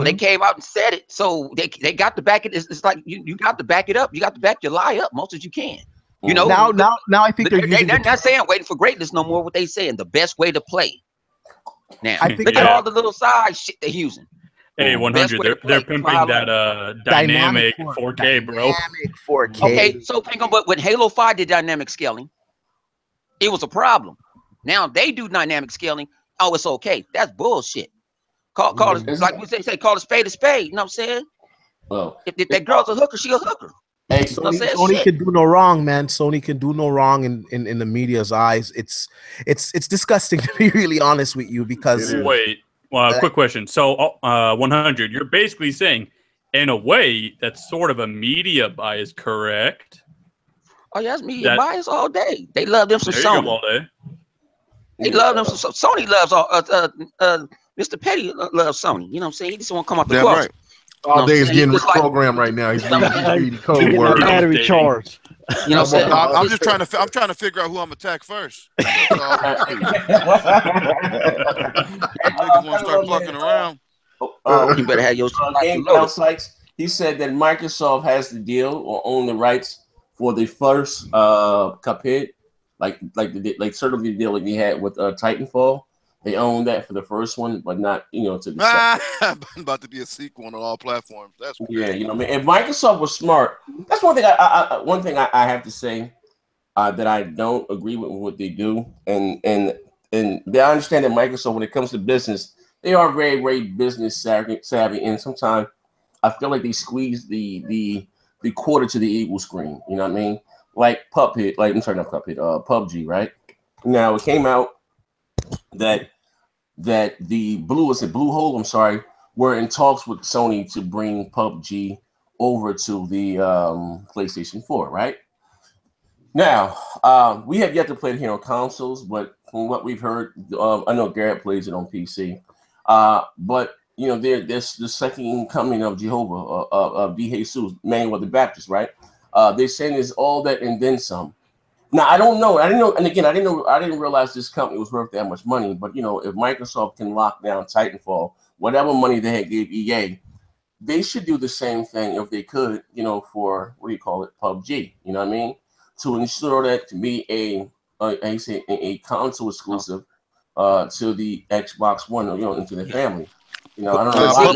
they came out and said it. So they got to back it. It's like you got to back it up. You got to back your lie up most as you can. You know. Now I think they're not saying waiting for greatness no more. What they saying, the best way to play. Now I think look at all the little side shit they're using. Hey, 100. They're pimping that dynamic 4K, bro. Dynamic 4K. Okay, so think on, but when Halo 5 did dynamic scaling, it was a problem. Now they do dynamic scaling. Oh, it's okay. That's bullshit. Call it, like we say, call a spade a spade. You know what I'm saying? Well, if that girl's a hooker, she a hooker. Hey, Sony can do no wrong, man. Sony can do no wrong in the media's eyes. It's disgusting, to be really honest with you, because wait. Quick question. So 100, you're basically saying, in a way, that's sort of a media bias, correct? Oh yeah, that's media bias all day. They love them some Sony. All day. They love them some Sony loves Mr. Petty loves Sony. You know what I'm saying? He just want to come off the closet. Right. All day is getting programmed right now. He's reading code word. Battery charge. You know what I'm saying? I'm just trying to figure out who I'm attack first. Niggas want to start fucking around. You better have your game sites. He said that Microsoft has the deal or own the rights for the first Cuphead, like sort of the deal like they had with Titanfall. They own that for the first one, but not, you know, to the second. About to be a sequel on all platforms. That's weird. Yeah, you know, if Microsoft was smart, that's one thing. I have to say that I don't agree with what they do, and I understand that Microsoft, when it comes to business, they are very, very business savvy, and sometimes I feel like they squeeze the quarter to the equal screen. You know what I mean? Like PUBG, right? Now it came out that the Bluehole, were in talks with Sony to bring PUBG over to the PlayStation 4, right? Now, we have yet to play it here on consoles, but from what we've heard, I know Garrett plays it on PC. But you know, there's the second coming of Jehovah, of Bcuz, Manuel of the Baptist, right? They're saying it's all that and then some. Now I don't know. I didn't know, and again, I didn't realize this company was worth that much money. But you know, if Microsoft can lock down Titanfall, whatever money they had gave EA, they should do the same thing if they could. You know, for PUBG. You know what I mean? To ensure that to be a console exclusive to the Xbox One, you know, into the family. You know, I don't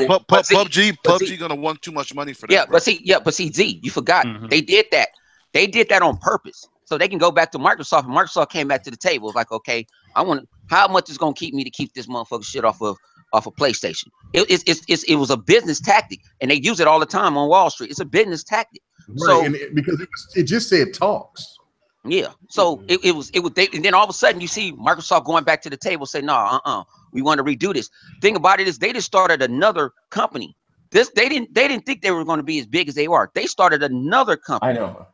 know. PUBG gonna want too much money for that. But see, Z, you forgot. They did that. They did that on purpose. So they can go back to Microsoft, and Microsoft came back to the table. It's like, okay, I want how much is gonna keep me to keep this motherfucker shit off of PlayStation. It was a business tactic, and they use it all the time on Wall Street. It's a business tactic. Right, so and because it just said talks. Yeah. So it was and then all of a sudden you see Microsoft going back to the table saying, no, we want to redo this. Thing about it is they just started another company. They didn't think they were going to be as big as they are. They started another company. I know.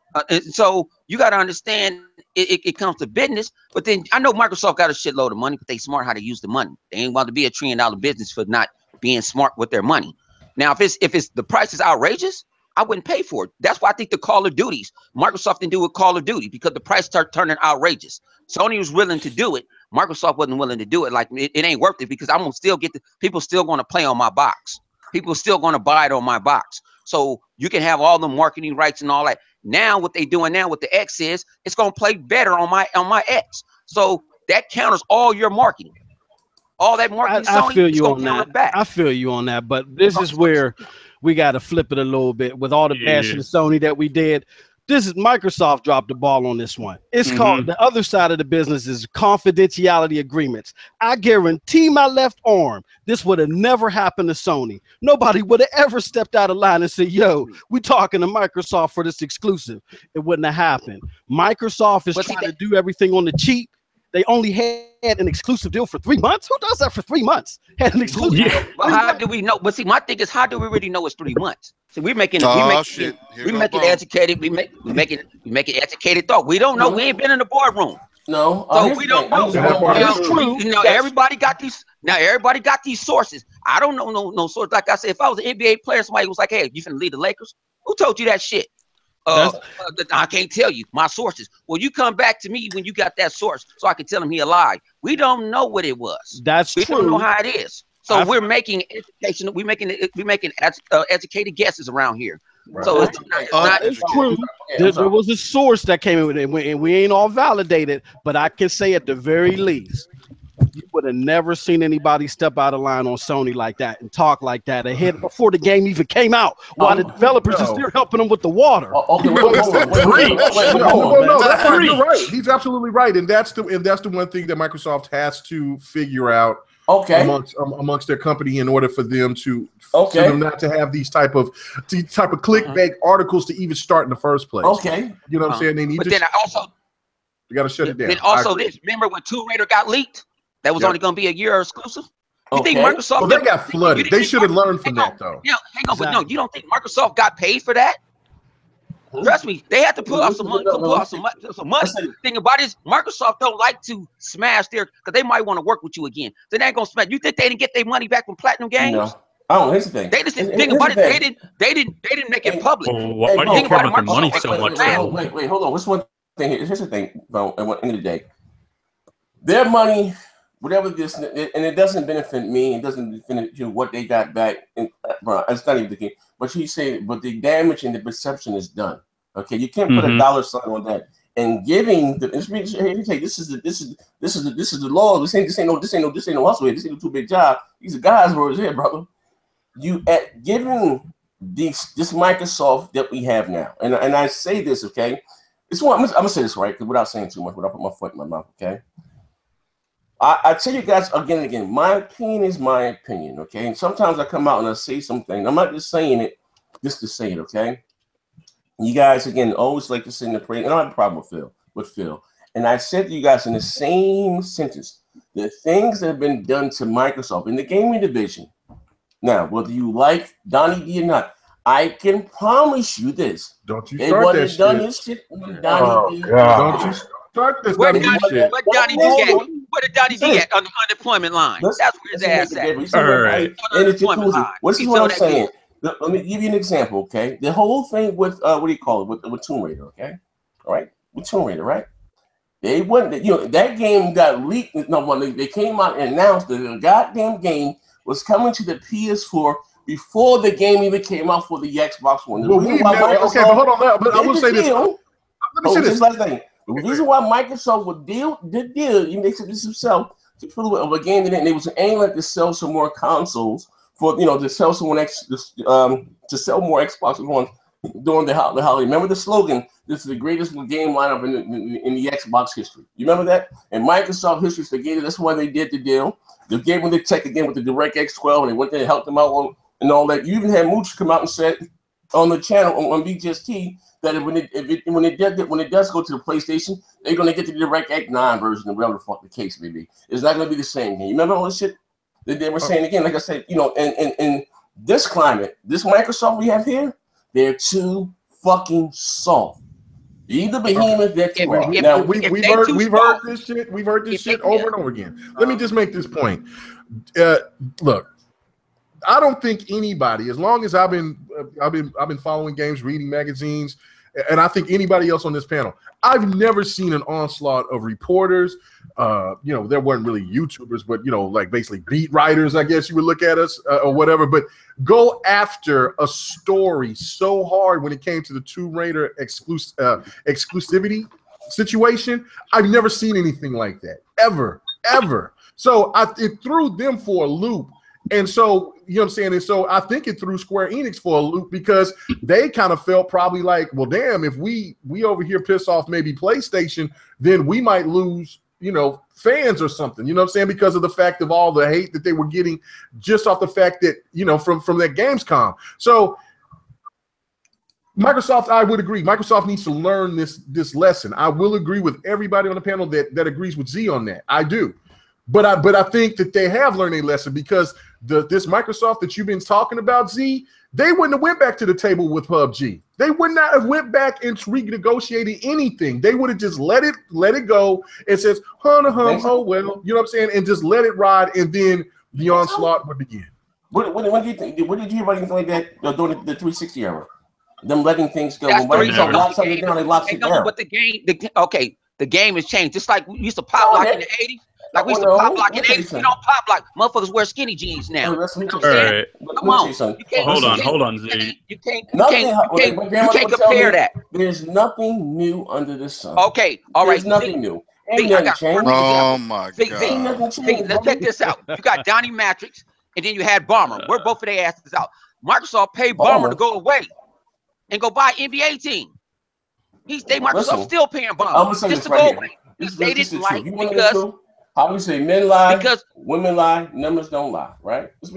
So you got to understand it comes to business. But then I know Microsoft got a shitload of money, but they smart how to use the money. They ain't want to be a $1 trillion business for not being smart with their money. Now, if it's the price is outrageous, I wouldn't pay for it. That's why I think the Call of Duties, Microsoft didn't do with Call of Duty because the price started turning outrageous. Sony was willing to do it. Microsoft wasn't willing to do it. Like it ain't worth it because I'm gonna still get people still going to play on my box. People still going to buy it on my box. So you can have all the marketing rights and all that. Now what they doing now with the X is it's gonna play better on my X. So that counters all your marketing. all that marketing. I feel you on that. I feel you on that. But this is where we got to flip it a little bit with all the bashing of Sony that we did. This is Microsoft dropped the ball on this one. It's called, the other side of the business is confidentiality agreements. I guarantee my left arm, this would have never happened to Sony. Nobody would have ever stepped out of line and said, yo, we talking to Microsoft for this exclusive. It wouldn't have happened. Microsoft is trying to do everything on the cheap. They only had an exclusive deal for 3 months. Who does that for 3 months? Had an exclusive deal. Well, how do we know? But see, my thing is, how do we really know it's 3 months? So we're making educated. We make it educated thought. We don't know. We ain't been in the boardroom. No, so we don't know. That's true. You know, everybody got these. Now everybody got these sources. I don't know no source. Like I said, if I was an NBA player, somebody was like, "Hey, you finna lead the Lakers?" Who told you that shit? I can't tell you my sources. Well, you come back to me when you got that source, so I can tell him he a lie. We don't know what it was. We don't know how it is. So we're making education. We're making educated guesses around here. Right. So it's true. There was a source that came in with it, and we ain't all validated. But I can say at the very least, you would have never seen anybody step out of line on Sony like that and talk like that ahead before the game even came out, while the developers are still helping them with the water. You're right. He's absolutely right, and that's the one thing that Microsoft has to figure out. Amongst their company in order for them to for them not to have these type of clickbait articles to even start in the first place. You know what I'm saying? They need to. Then you got to shut it down. Then also, remember when Tomb Raider got leaked? That was only going to be a year exclusive. You think Microsoft? Well, they got flooded. They should have learned from that, though. Yeah, hang on, but no, you don't think Microsoft got paid for that? Trust me, they had to put up some money. Thing about it is, Microsoft don't like to smash their, because they might want to work with you again. So they ain't gonna smash. You think they didn't get their money back from Platinum Games? No. Oh, here's the thing. They just didn't think about it. They didn't make it public. Why do you care about their money so much? Wait, hold on. What's one thing? Here's the thing. At the end of the day, their money, whatever this, and it doesn't benefit me. It doesn't benefit what they got back. It's not even the game. But she said, but the damage and the perception is done. Okay, you can't put a dollar sign on that. And giving the this is the law. This ain't no hustle here. This ain't no too big job. These are guys' words here, brother. You at giving this Microsoft that we have now, and I say this, okay. This one I'm gonna say this right, without saying too much, without putting my foot in my mouth, okay. I tell you guys again and again, my opinion is my opinion, okay? And sometimes I come out and I say something. I'm not just saying it just to say it, okay? You guys, again, always like to sing the praise. And I don't have a problem with Phil. And I said to you guys in the same sentence, the things that have been done to Microsoft in the gaming division. Now, whether you like Donnie D or not, I can promise you this. Don't you start that shit. Done this shit when Donnie D. Don't you start this Donnie D shit. What Donnie D at? What did Donnie D at on the unemployment line? That's where his ass at. All right. What's what I'm saying? Let me give you an example, okay? The whole thing with what do you call it? With Tomb Raider, okay? All right, with Tomb Raider, right? They wouldn't, that game got leaked. No, when they came out and announced that the goddamn game was coming to the PS4 before the game even came out for the Xbox One. Well, but hold on, but I will say this. Let me say this. Last thing. The reason why Microsoft would did deal, even they said this himself, to fill of a game that they was aiming to sell some more consoles. For to sell someone to sell more Xbox Ones during the holiday. Remember the slogan? This is the greatest game lineup in the Xbox history. You remember that? In Microsoft history, they gave it. That's why they did the deal. They gave them the tech again with the DirectX 12, and they went there and helped them out and all that. You even had Mooch come out and said on the channel on BGST that when it does go to the PlayStation, they're gonna get the DirectX 9 version, or whatever the fuck the case may be. It's not gonna be the same game. You remember all this shit? They were saying again, like I said, in this climate, this Microsoft we have here, they're too fucking soft. Either behemoth, they're too soft. Now we've heard this shit. We've heard this shit over and over again. Let me just make this point. Look, I don't think anybody, as long as I've been following games, reading magazines, and I think anybody else on this panel, I've never seen an onslaught of reporters. There weren't really YouTubers, but like basically beat writers, I guess you would look at us or whatever. But go after a story so hard when it came to the Tomb Raider exclusivity situation. I've never seen anything like that ever. So it threw them for a loop. And so, you know what I'm saying? And so I think it threw Square Enix for a loop because they kind of felt probably like, well, damn, if we over here piss off maybe PlayStation, then we might lose, you know, fans or something, you know what I'm saying? Because of the fact of all the hate that they were getting just off the fact that, you know, from that Gamescom. So Microsoft, I would agree. Microsoft needs to learn this lesson. I will agree with everybody on the panel that agrees with Z on that. I do. But I think that they have learned a lesson because this Microsoft that you've been talking about, Z, they wouldn't have went back to the table with PUBG. They would not have went back and renegotiated anything. They would have just let it go and says, oh well, you know what I'm saying, and just let it ride, and then the onslaught would begin. What do you think? What did you hear about anything like that during the 360 era? Them letting things go. That's When Microsoft locks something down, they lock it down. But the game has changed. Just like we used to pop lock in the 80s. Like we used to pop lock in the 80s. We don't pop lock. Motherfuckers wear skinny jeans now. All right. Come on. Hold on, Z. You can't compare that. There's nothing new under the sun. Okay, all right. There's nothing new. Ain't nothing changed. Oh my God. Let's check this out. You got Donnie Matrix, and then you had Bomber. Where both of their asses out. Microsoft paid Bomber to go away and go buy NBA team. Microsoft still paying Bomber just to go away. They didn't like because. How we say men lie, because women lie, numbers don't lie, right? Let's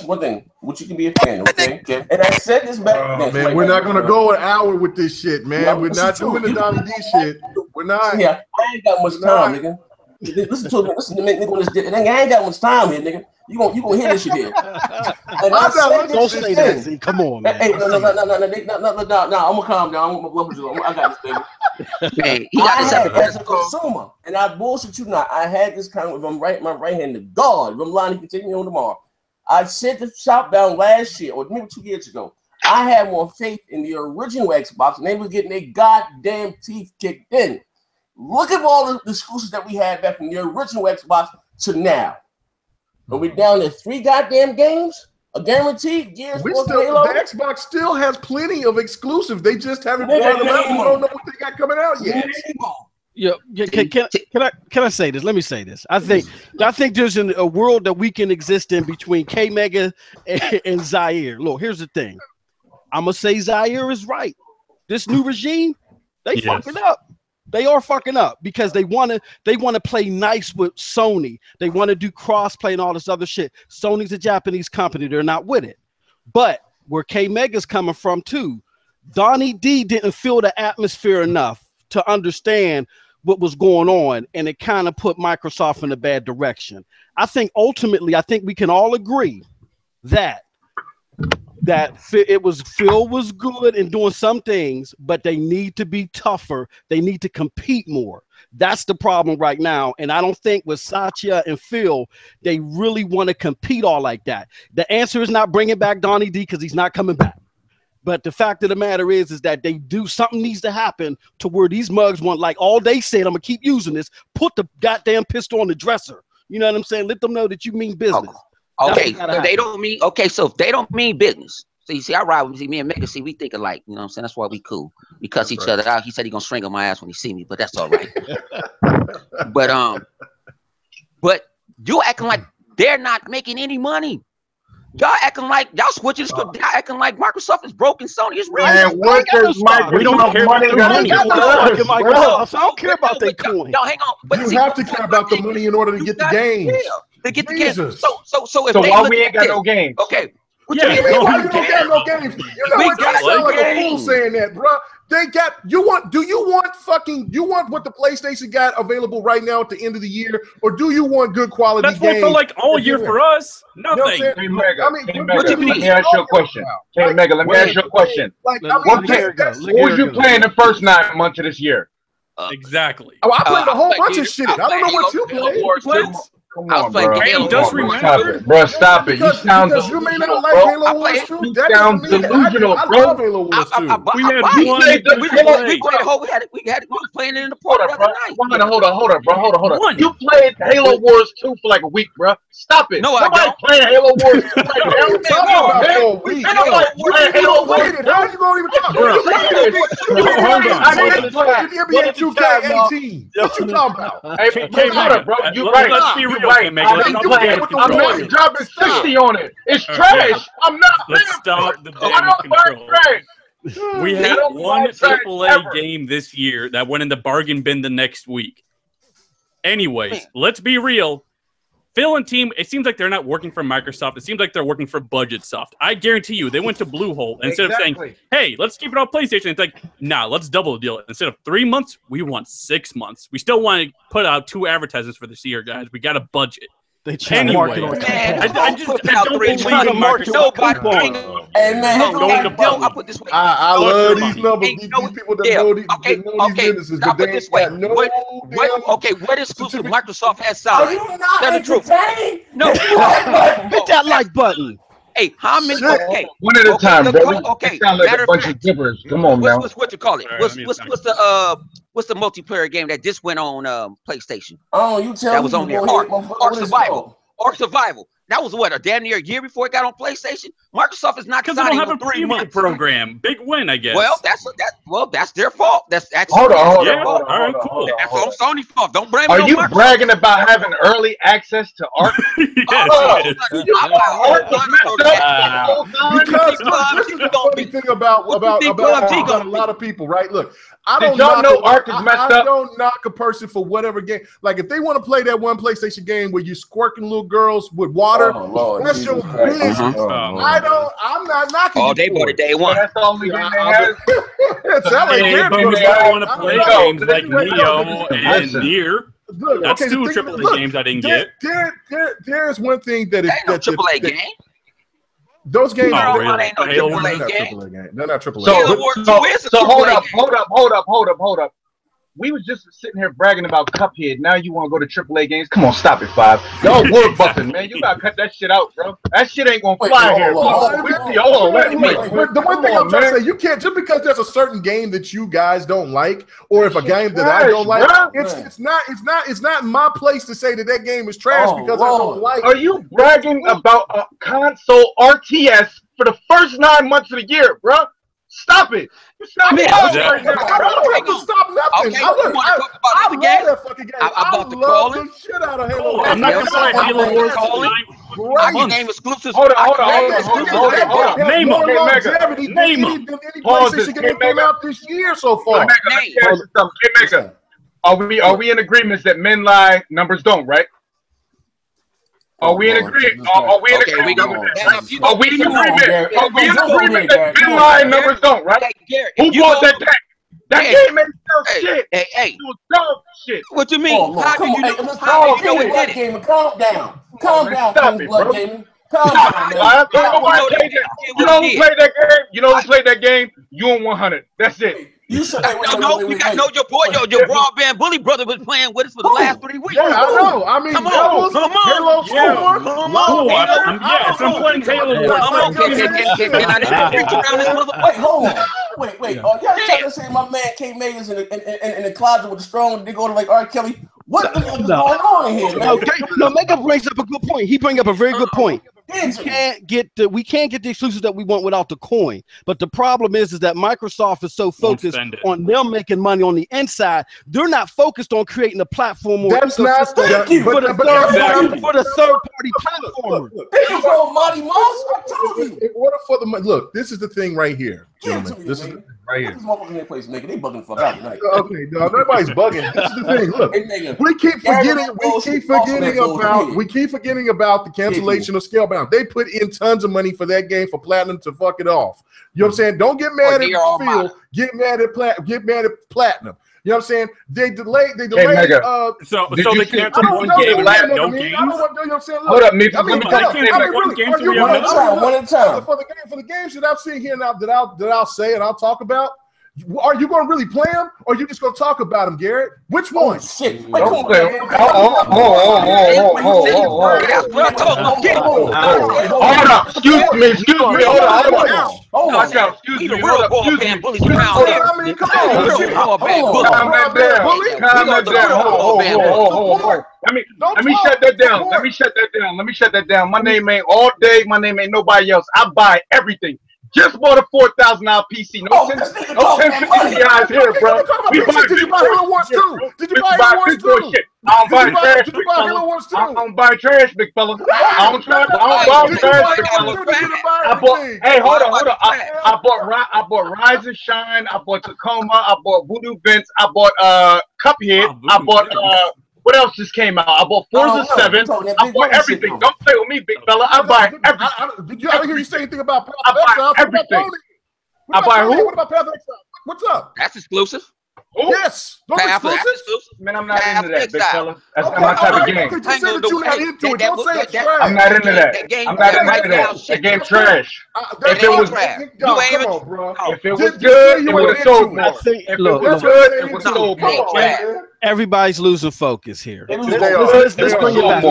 one thing. What you can be a fan, okay? And I said this back then. Man, we're not gonna go an hour with this shit, man. No, we're not doing the Donnie D shit. We're not. Yeah, I ain't got much time, nigga. Listen to me, nigga. On this, I ain't got much time here, nigga. You gonna hear this shit here. And don't say that, Z. Come on, man. Hey, no, I'm gonna calm down. I got this, baby. Hey, as a consumer, and I bullshit you not. I had this kind of my right hand to God. Ramlani continue on tomorrow. I set the shop down last year, or maybe 2 years ago. I had more faith in the original Xbox, and they were getting their goddamn teeth kicked in. Look at all the exclusives that we had back from the original Xbox to now. Are we down to 3 goddamn games? A guaranteed Gears. The Xbox still has plenty of exclusives. They just haven't brought them out. We don't know what they got coming out yet. Yeah, can I say this? Let me say this. I think there's a world that we can exist in between K Mega and Zaire. Look, here's the thing. I'm gonna say Zaire is right. This new regime, they fucking up. They are fucking up because they want to play nice with Sony. They want to do cross-play and all this other shit. Sony's a Japanese company. They're not with it. But where K-Mega's coming from too, Donnie D didn't feel the atmosphere enough to understand what was going on, and it kind of put Microsoft in a bad direction. I think ultimately, we can all agree that Phil was good in doing some things, but they need to be tougher. They need to compete more. That's the problem right now. And I don't think with Satya and Phil, they really want to compete all like that. The answer is not bringing back Donnie D because he's not coming back. But the fact of the matter is that something needs to happen to where these mugs want, like all they said, I'm going to keep using this, put the goddamn pistol on the dresser. You know what I'm saying? Let them know that you mean business. Okay, so they don't mean so if they don't mean business. So you see, I ride with me and Mega. See, we think alike. You know what I'm saying? That's why we cool. We cuss each other out. He said he gonna strangle my ass when he see me, but that's all right. But you acting like they're not making any money. Y'all acting like y'all switching the script. Y'all acting like Microsoft is broken. Sony is rich. Man, what does Microsoft money got to do with us? I don't care about their coin. No, hang on. But you have to care about the money in order to get the games. To get the games. So why we ain't got no games? Okay. Why you don't got no games? You know what? You sound like a fool saying that, bro. You want what the PlayStation got available right now at the end of the year, or do you want good quality games? That's what for like all year for us. Nothing. Hey, Mega, let me ask you a question. Hey, Mega, let me ask you a question. What was you playing the first 9 months of this year? Exactly. Oh, I played a whole bunch of shit. I don't know what you played. Come on, bro. Game does remember. Stop it, bro. Stop it. Because you may not like Halo Wars 2. You sound delusional, I bro. love Halo Wars 2. We had one. We was playing it in the port the other night. Hold on, bro. Hold on. You played Halo Wars 2 for like a week, bro. Stop it. No, I Nobody don't. playing Halo Wars 2 right now. What are you talking about for a week? Nobody playing Halo Wars 2. How you gonna even talk about NBA 2K18? What you talking about? Hey, hold up, bro. You right. Let's be real, right. Mega. I'm not dropping 60 on it. It's trash. I'm not. Let's stop the damage control. We had one AAA game this year that went in the bargain bin the next week. Anyways, let's be real. Phil and team, it seems like they're not working for Microsoft. It seems like they're working for Budgetsoft. I guarantee you, they went to Bluehole instead of saying, hey, let's keep it on PlayStation. It's like, nah, let's double the deal. Instead of 3 months, we want 6 months. We still want to put out 2 advertisements for this year, guys. We got a budget. They anyway, I don't believe Microsoft. I'll put this way. I love these numbers. These people that know these businesses, but they ain't got no what exclusive Microsoft has signed? Tell the truth. No. Hit that like button. Hey, how many? Okay, one at a time, bro. Okay, sound like a bunch of gibberish. Come on, now. What you call it? What's the multiplayer game that just went on PlayStation? Oh, you tell me. That was on there. Ark Survival. Ark Survival. That was what, a damn near a year before it got on PlayStation. Microsoft is not because they don't have a preview program. Big win, I guess. Well, that's their fault. That's actually hold on. All right, cool. That's on Sony's fault. Don't blame. Are you bragging about having early access to Ark? Because this is the funny thing about a lot of people, right? Look, I don't know Ark is messed up. I don't knock a person for whatever game. Like if they want to play that one PlayStation game where you squirting little girls with water, that's your business. I'm not knocking. Oh, they bought it day one. That's the only game they have. But we still want to play games like Neo and Nier. That's 2 AAA games I didn't get. There is one thing that is AAA game. Those games are really? AAA game. They're not AAA. So hold up. We was just sitting here bragging about Cuphead. Now you want to go to AAA games? Come on, stop it, Five. Y'all wood busting, man. You gotta cut that shit out, bro. That shit ain't gonna fly here. The one thing I'm trying to say, you can't just because there's a certain game that you guys don't like, or if a game that I don't like, it's not my place to say that game is trash because I don't like. Are you bragging about a console RTS for the first 9 months of the year, bro? Stop it! Stop it! I don't have to stop nothing. Okay, I love that fucking game. I love the shit out of Halo. I'm not gonna play Halo Wars tonight. Game exclusive. Hold on. Name them. Name them. Any PlayStation game came out this year so far. Are we in agreement that men lie, numbers don't, right? Are we in agreement? Are we in agreement that men lie and numbers don't, right? Who bought that game? That game ain't sell shit. Hey. It was dumb shit. What you mean? How do you know it did it? Calm down. Calm down, Blood Gaming. Calm down, man. You know who played that game? You and 100. That's it. You should your boy, your broadband bully brother was playing with us for the last 3 weeks. Yeah, I know. I mean, come on. Halo 4. Yes, I'm playing Halo Wars. Wait. Y'all trying to say my man K Megan's in the closet with the strong dick on like R. Kelly? What the fuck is going on in here, man? Okay. No, Mega brings up a good point. He brings up a very good point. We can't get the exclusives that we want without the coin. But the problem is that Microsoft is so focused on them making money on the inside, they're not focused on creating a platform or that's not for the third-party platform. In order for the look, this is the thing right here, gentlemen. This is right here. They bugging fuck out tonight. Okay, no, nobody's bugging. This is the thing. Look, we keep forgetting about the cancellation of Scalebound. They put in tons of money for that game for Platinum to fuck it off. You know what I'm saying? Don't get mad at Phil. Get mad at Platinum. You know what I'm saying? They delayed. So they canceled one game and no games. Hold up, Nick. One at a time. For the games that I've seen here now that I'll say and I'll talk about, Are you going to really play them, or are you just going to talk about them, Garrett? Which one? Shit. Hold up. Excuse me. Hold on. Watch out. Excuse me. Hold up. Let me shut that down. My name ain't All Day. My name ain't nobody else. I buy everything. Just bought a $4,000 PC. No 1050 Ti's here, bro. Did you buy Halo Wars 2? Did you buy Halo Wars 2? I don't buy trash, big fella. I don't buy trash, big fella. I don't buy trash, big fella. Hey, hold on. I bought Rise and Shine. I bought Tacoma. I bought Voodoo Vince. I bought Cuphead. I bought what else just came out? I bought Forza 7. I bought everything. Don't play with me, big fella. I buy everything. Did you ever hear you say anything about Path of Exile? Everything. I buy who? What about Path of Exile? What's up? That's exclusive. Oh. Yes. Those exclusive? Man, I'm not into that, big fella. That's not my type of game. You said that you're not into it. Don't say it's trash. I'm not into that. I'm not into that. That game's trash. If it was bro. If it was good, it would have sold more. If it was good, it would have sold more. Everybody's losing focus here. Let's bring it back.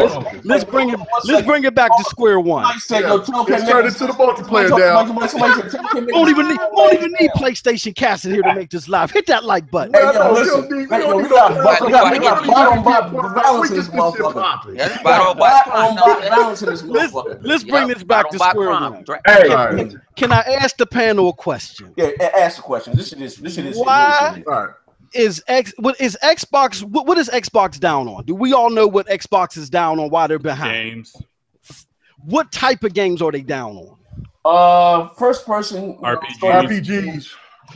Let's bring it back to square one. Let's turn it to the multiplayer down. Won't even need PlayStation Cast in here to make this live. Hit that like button. Hey, yo, listen. We got balance in this motherfucker. Let's bring this back to square one. Hey, can I ask the panel a question? Yeah, ask a question. This is why is Xbox? What is Xbox down on? Do we all know what Xbox is down on? Why they're behind? Games. What type of games are they down on? First person RPGs.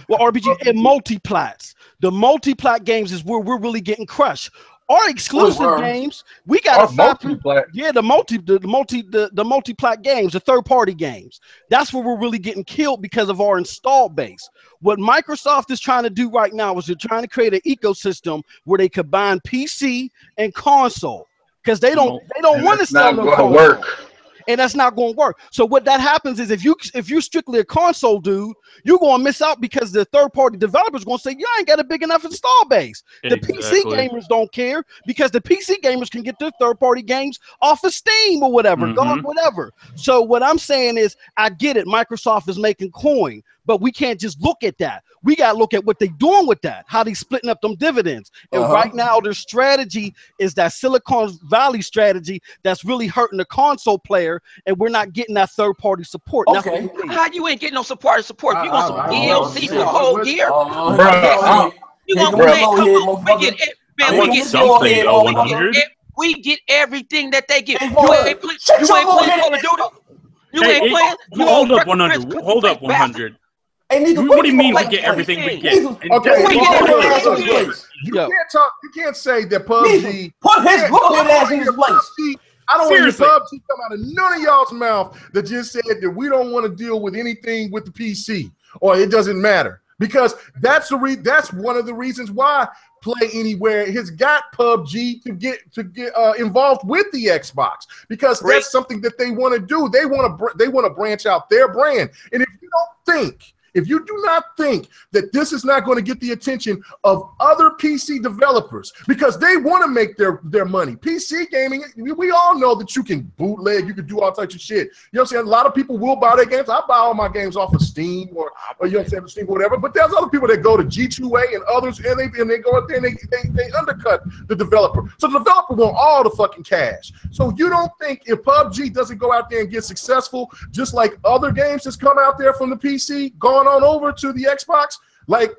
Well, RPG and multiplats. The multiplat games is where we're really getting crushed. Our exclusive games, we got multiplat. Yeah, the multiplat games, the third-party games. That's where we're really getting killed because of our install base. What Microsoft is trying to do right now is they're trying to create an ecosystem where they combine PC and console because they don't want to sell no console. And that's not going to work. So what that happens is if you're strictly a console dude, you're going to miss out because the third-party developers going to say, you ain't got a big enough install base. The PC gamers don't care because the PC gamers can get their third-party games off of Steam or whatever, whatever. So what I'm saying is, I get it. Microsoft is making coin, but we can't just look at that. We got to look at what they're doing with that, how they splitting up them dividends. And right now, their strategy is that Silicon Valley strategy that's really hurting the console player, and we're not getting that third-party support. Okay. How you ain't getting no support? You want some DLC for the whole year? We get everything that they get. You ain't playing Call of Duty? You ain't playing? Hold up 100. Hold up 100. What do you mean we get everything we get? Okay, you can't say that PUBG put his ass in his place. I don't want to PUBG come out of none of y'all's mouth that just said that we don't want to deal with anything with the PC or it doesn't matter, because that's one of the reasons why Play Anywhere has got PUBG to get involved with the Xbox, because that's something that they want to do. They want to branch out their brand, and if you do not think that this is not going to get the attention of other PC developers, because they want to make their money. PC gaming, we all know that you can bootleg, you can do all types of shit. You know what I'm saying? A lot of people will buy their games. I buy all my games off of Steam or you know what I'm saying, Steam or whatever. But there's other people that go to G2A and others, and they go up there and they undercut the developer. So the developer want all the fucking cash. So you don't think if PUBG doesn't go out there and get successful, just like other games that's come out there from the PC, going on over to the Xbox, like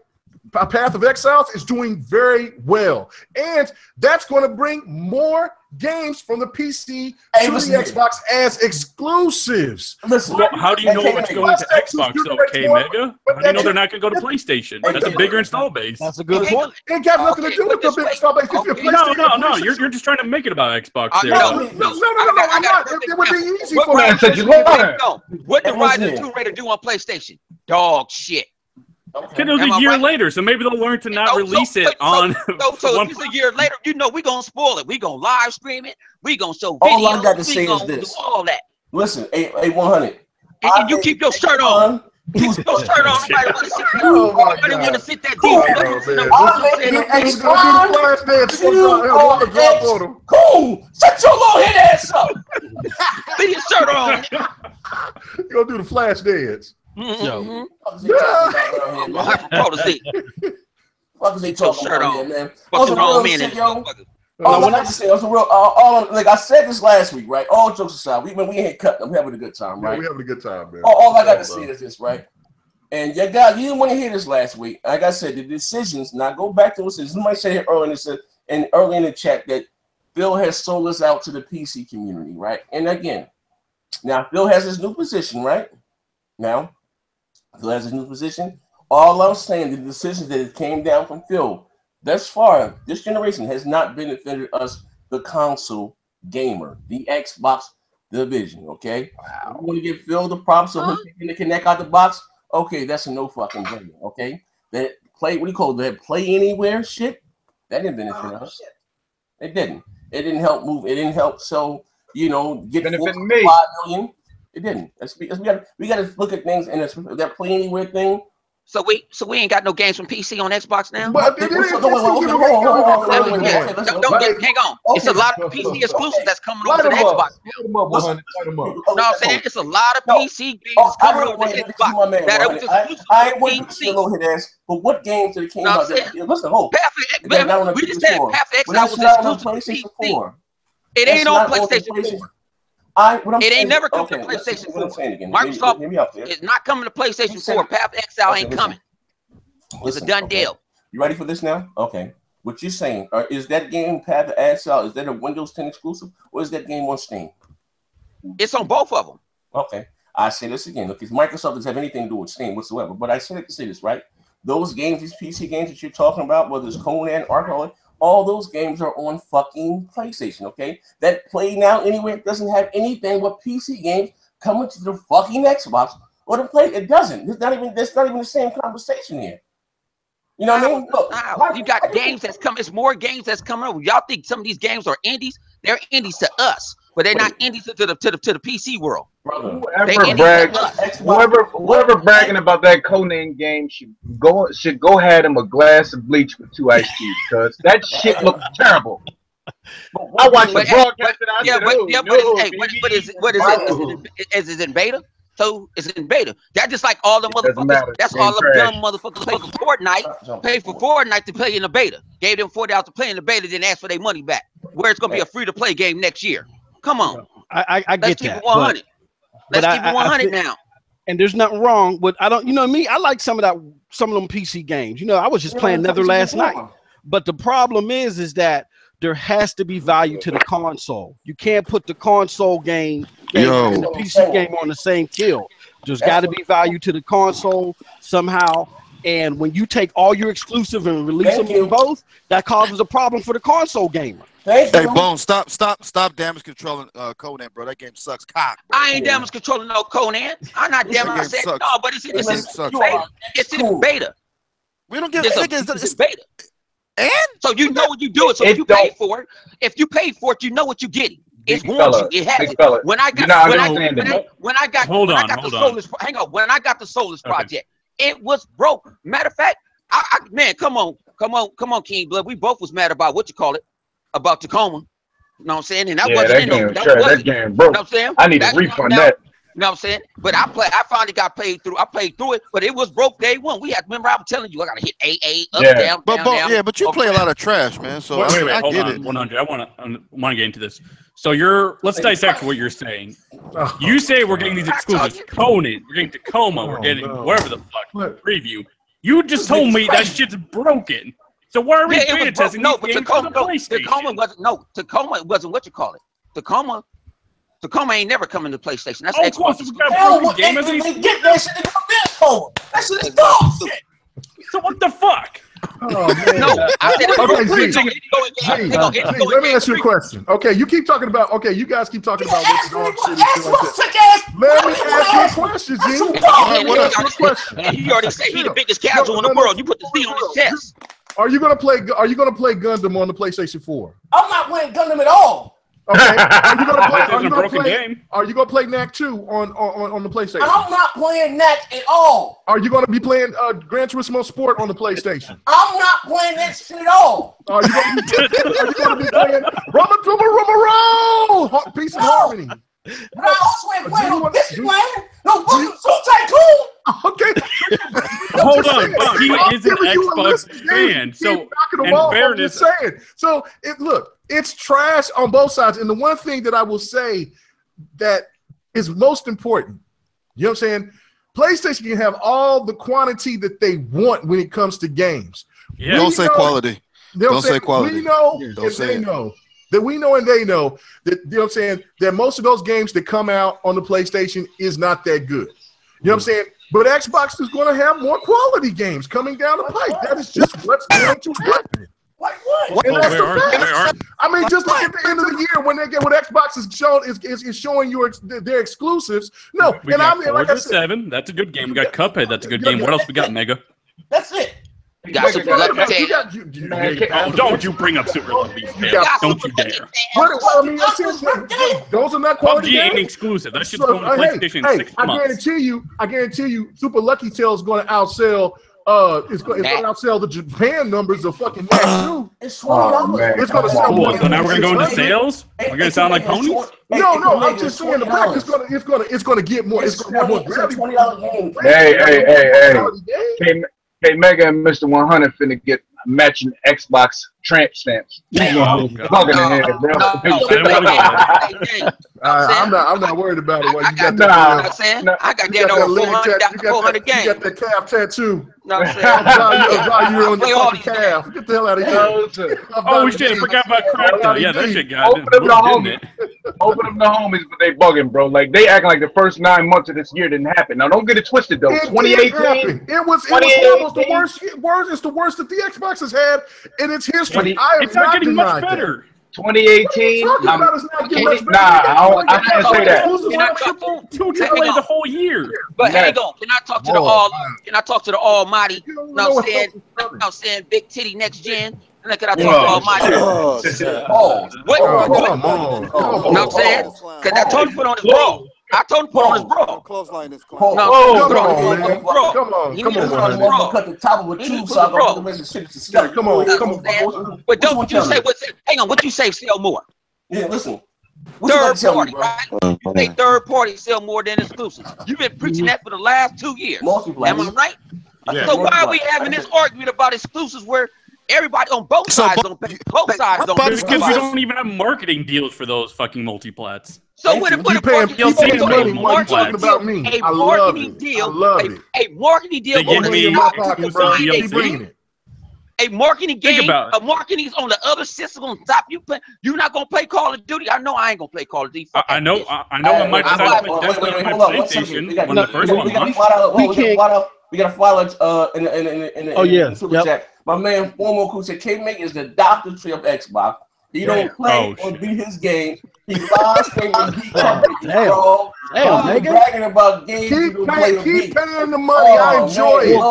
Path of Exile is doing very well, and that's going to bring more games from the PC to the Xbox as exclusives. Listen, how do you know what's going to Xbox though, K-Mega? How do you know they're not going to go to PlayStation? That's a bigger install base. That's a good point. It got nothing to do with the big install base. No. You're just trying to make it about Xbox there. No, I'm not. It would be easy for me. What did Rise of the Tomb Raider do on PlayStation? Dog shit. Okay. It was a year later, so maybe they'll learn to not release it on. So if it's a year later, you know we're gonna spoil it. We're gonna live stream it. We're gonna show videos. All I got to say is this. All that. Listen, A100. And you keep your shirt on. Keep your shirt on. Nobody want to sit that. Oh my Nobody want to God. sit that Oh, deep. man. He's gonna do the flash dance. He's gonna drop on him. Cool. Shut your little head ass up. Leave your shirt on. He's gonna do the flash dance. Mm-hmm. What is they talking about here, man? Fucking wrong man. Like I said, like I said this last week, right? All jokes aside, we ain't cutting. I'm having a good time, right? Yeah, we having a good time, man. All I got to say is this, right? And you didn't want to hear this last week. Like I said, the decisions. Now go back to what somebody said here earlier. Early in the chat that Phil has sold us out to the PC community, right? And again, now Phil has his new position, right? Now Phil has his new position. All I'm saying, the decisions that it came down from Phil thus far, this generation has not benefited us, the console gamer, the Xbox division. Okay, wow. You want to give Phil the props of him taking the Kinect out the box? Okay, that's a no fucking brainer. Okay, that play, what do you call it? That play anywhere shit, that didn't benefit us. It didn't. It didn't help move. It didn't help. So get 4.5 million. It didn't. We got to look at things and that play anywhere thing. So we ain't got no games from PC on Xbox now. But hang on. It's a lot of PC exclusives that's coming over to the Xbox. No, I'm saying it's a lot of PC games coming over to the Xbox that are exclusive I ain't PC. But what games did it came out? Listen, hold. We just said Path to Exile was exclusive to PC. It ain't on PlayStation 4. It ain't never come to PlayStation 4. Microsoft is not coming to PlayStation 4. Path to Exile ain't coming. It's a done deal. You ready for this now? Okay. What you're saying, is that game Path to Exile, is that a Windows 10 exclusive, or is that game on Steam? It's on both of them. Okay. I say this again. Look, Microsoft doesn't have anything to do with Steam whatsoever. But I said it to say this, right? Those games, these PC games that you're talking about, whether it's Conan, Arkham, all those games are on fucking PlayStation, okay? That Play Now Anywhere doesn't have anything but PC games coming to the fucking Xbox or the Play. It doesn't. That's not even the same conversation here. You know what I mean? Look, you got games that's coming. It's more games that's coming over. Y'all think some of these games are indies? They're indies to us, but they're not indies to the PC world. Whoever bragging about that Conan game should go have him a glass of bleach with 2 ice cubes, because that shit looks terrible. I watched the broadcast what is it? Is it in beta? So it's in beta. That's just like all the motherfuckers. That's all the dumb motherfuckers pay for Fortnite. Pay for Fortnite to play in the beta. Gave them $40 to play in the beta, then asked for their money back. Where it's gonna be a free-to-play game next year. Come on. I get that. Let's keep it 100 now. And there's nothing wrong with me. I like some of them PC games. I was just playing Nether last night. But the problem is that there has to be value to the console. You can't put the console game and the PC game on the same field. There's got to be value to the console somehow. And when you take all your exclusive and release them in both, that causes a problem for the console gamer. Hey, Bone, stop damage controlling Conan, bro. That game sucks cock, bro. I ain't damage controlling no Conan. I'm not damage. No, but it's in beta. We don't give it's beta. And so you know what you do it. So if you pay for it, you know what you're getting. It warns you. It has it. When I got the Soulless project, it was broke. Matter of fact, man, come on, King Blood. We both was mad about what you call it, about Tacoma. You know what I'm saying? And that wasn't that game broke. You know what I'm saying? I need to refund that. You know what I'm saying? But I finally got paid through. I played through it, but it was broke day one. Remember I was telling you I gotta hit AA up, down, down. But you play a lot of trash, man. So wait, hold on, 100. I want to get into this. So let's dissect what you're saying. You say we're getting these exclusives. Conan, we're getting Tacoma, we're getting whatever the fuck preview. You just told me that shit's broken. So why are we beta testing these games for the PlayStation? Tacoma wasn't what you call it. Tacoma ain't never coming to PlayStation. That's Xbox. Get that shit to come in. That shit is dog shit. So what the fuck? Oh, man. No, I said let me ask you a question. Okay, you keep talking about. Okay, you guys keep talking about what's dog shit and shit like that. Let me ask you a question, G. He already said he's the biggest casual in the world. You put the C on his chest. Are you gonna play Gundam on the PlayStation 4? I'm not playing Gundam at all. Okay. Are you gonna play? Are you gonna play NAC 2 on the PlayStation? I'm not playing NAC at all. Are you gonna be playing Gran Turismo Sport on the PlayStation? I'm not playing that shit at all. Are you gonna be playing Rubber Roll? Peace and Harmony. But I also ain't playing no Biscuit Land, no fucking Soul Tycoon. Okay. Hold on, but he is an Xbox fan. So, in fairness, so look, it's trash on both sides. And the one thing that I will say that is most important, you know what I'm saying? PlayStation can have all the quantity that they want when it comes to games. Yeah. Don't say quality. Don't say quality. We know and they know. That we know and they know that, you know what I'm saying, that most of those games that come out on the PlayStation is not that good. You know what I'm saying? But Xbox is going to have more quality games coming down the pipe. That is just what's going to happen. Like what? And that's the fact. I mean, just like at the end of the year when they get what Xbox is showing you their exclusives. No, we got Forza 7. That's a good game. We got Cuphead. That's a good game. What else we got, Mega? That's it. Don't you bring up Super Lucky Tale. Don't you dare. Those are not quality PUBG ain't games. exclusive. That shit's going to PlayStation in 6 months. I guarantee you, Super Lucky Tale is going to outsell. It's going to outsell the Japan numbers of fucking NAC 2. It's $20. It's going to sell more. So now we're going to go into sales? We're going to sound like ponies? No, I'm just saying the fact it's going to get more. It's going to have more $20 game. Hey, Mega and Mr. 100 finna get matching Xbox tramp stamps. I'm not worried about it. I got that over 400 games. You got that calf tattoo. No, I'm saying. You're on the fucking calf. Get the hell out of here. Oh shit! I forgot about Crackdown. Yeah, that shit got Open them the homies, but they bugging, bro. Like they acting like the first 9 months of this year didn't happen. Now don't get it twisted though. 2018. It was almost the worst. It's the worst that the Xbox has had in its history. It's not getting much better. 2018. I can't say that. Two AAA the whole year. But hang on, can I talk to the Almighty? No, I'm saying Big Titty Next Gen. And can I talk to Almighty? What? Come on. I'm saying, because I told him to put on his bra. I told him to put on his bra. Clothesline this Come on. Cut the top of a tube so I can put the rest of the shit. Come on. But don't you say hang on, what you say sell more? Yeah, listen. Third party, right? You say third party sell more than exclusive. You've been preaching that for the last 2 years. Am I right? Yeah. So why are we having this argument about exclusives where everybody on both sides don't pay? Both sides don't pay. Because we don't even have marketing deals for those fucking multiplats. So what if money while you talking about me? A marketing deal on a marketing game, a marketing is on the other system gonna stop you playing. You're not gonna play Call of Duty. I know I ain't gonna play Call of Duty. I know I might decide to play PlayStation when the first one launched. We got a file in the super chat. My man Formo who said K-Make is the Dr. Tree of Xbox. He don't play or beat his game. He lies and he bragging about games. Keep paying the money. I enjoy it. We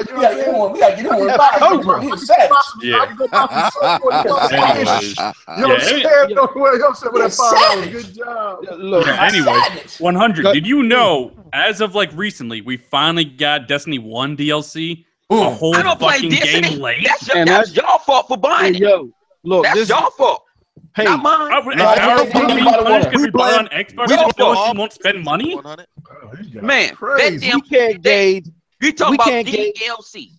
gotta get him on the He's savage. Yeah. Good job. Anyway, 100. Did you know, as of like recently, we finally got Destiny 1 DLC? A whole fucking game late? That's y'all fault for buying it. Yo, look, that's y'all fault. Hey, not mine. Because we buy on Xbox, you won't spend money? Man, that damn you talking about DLC.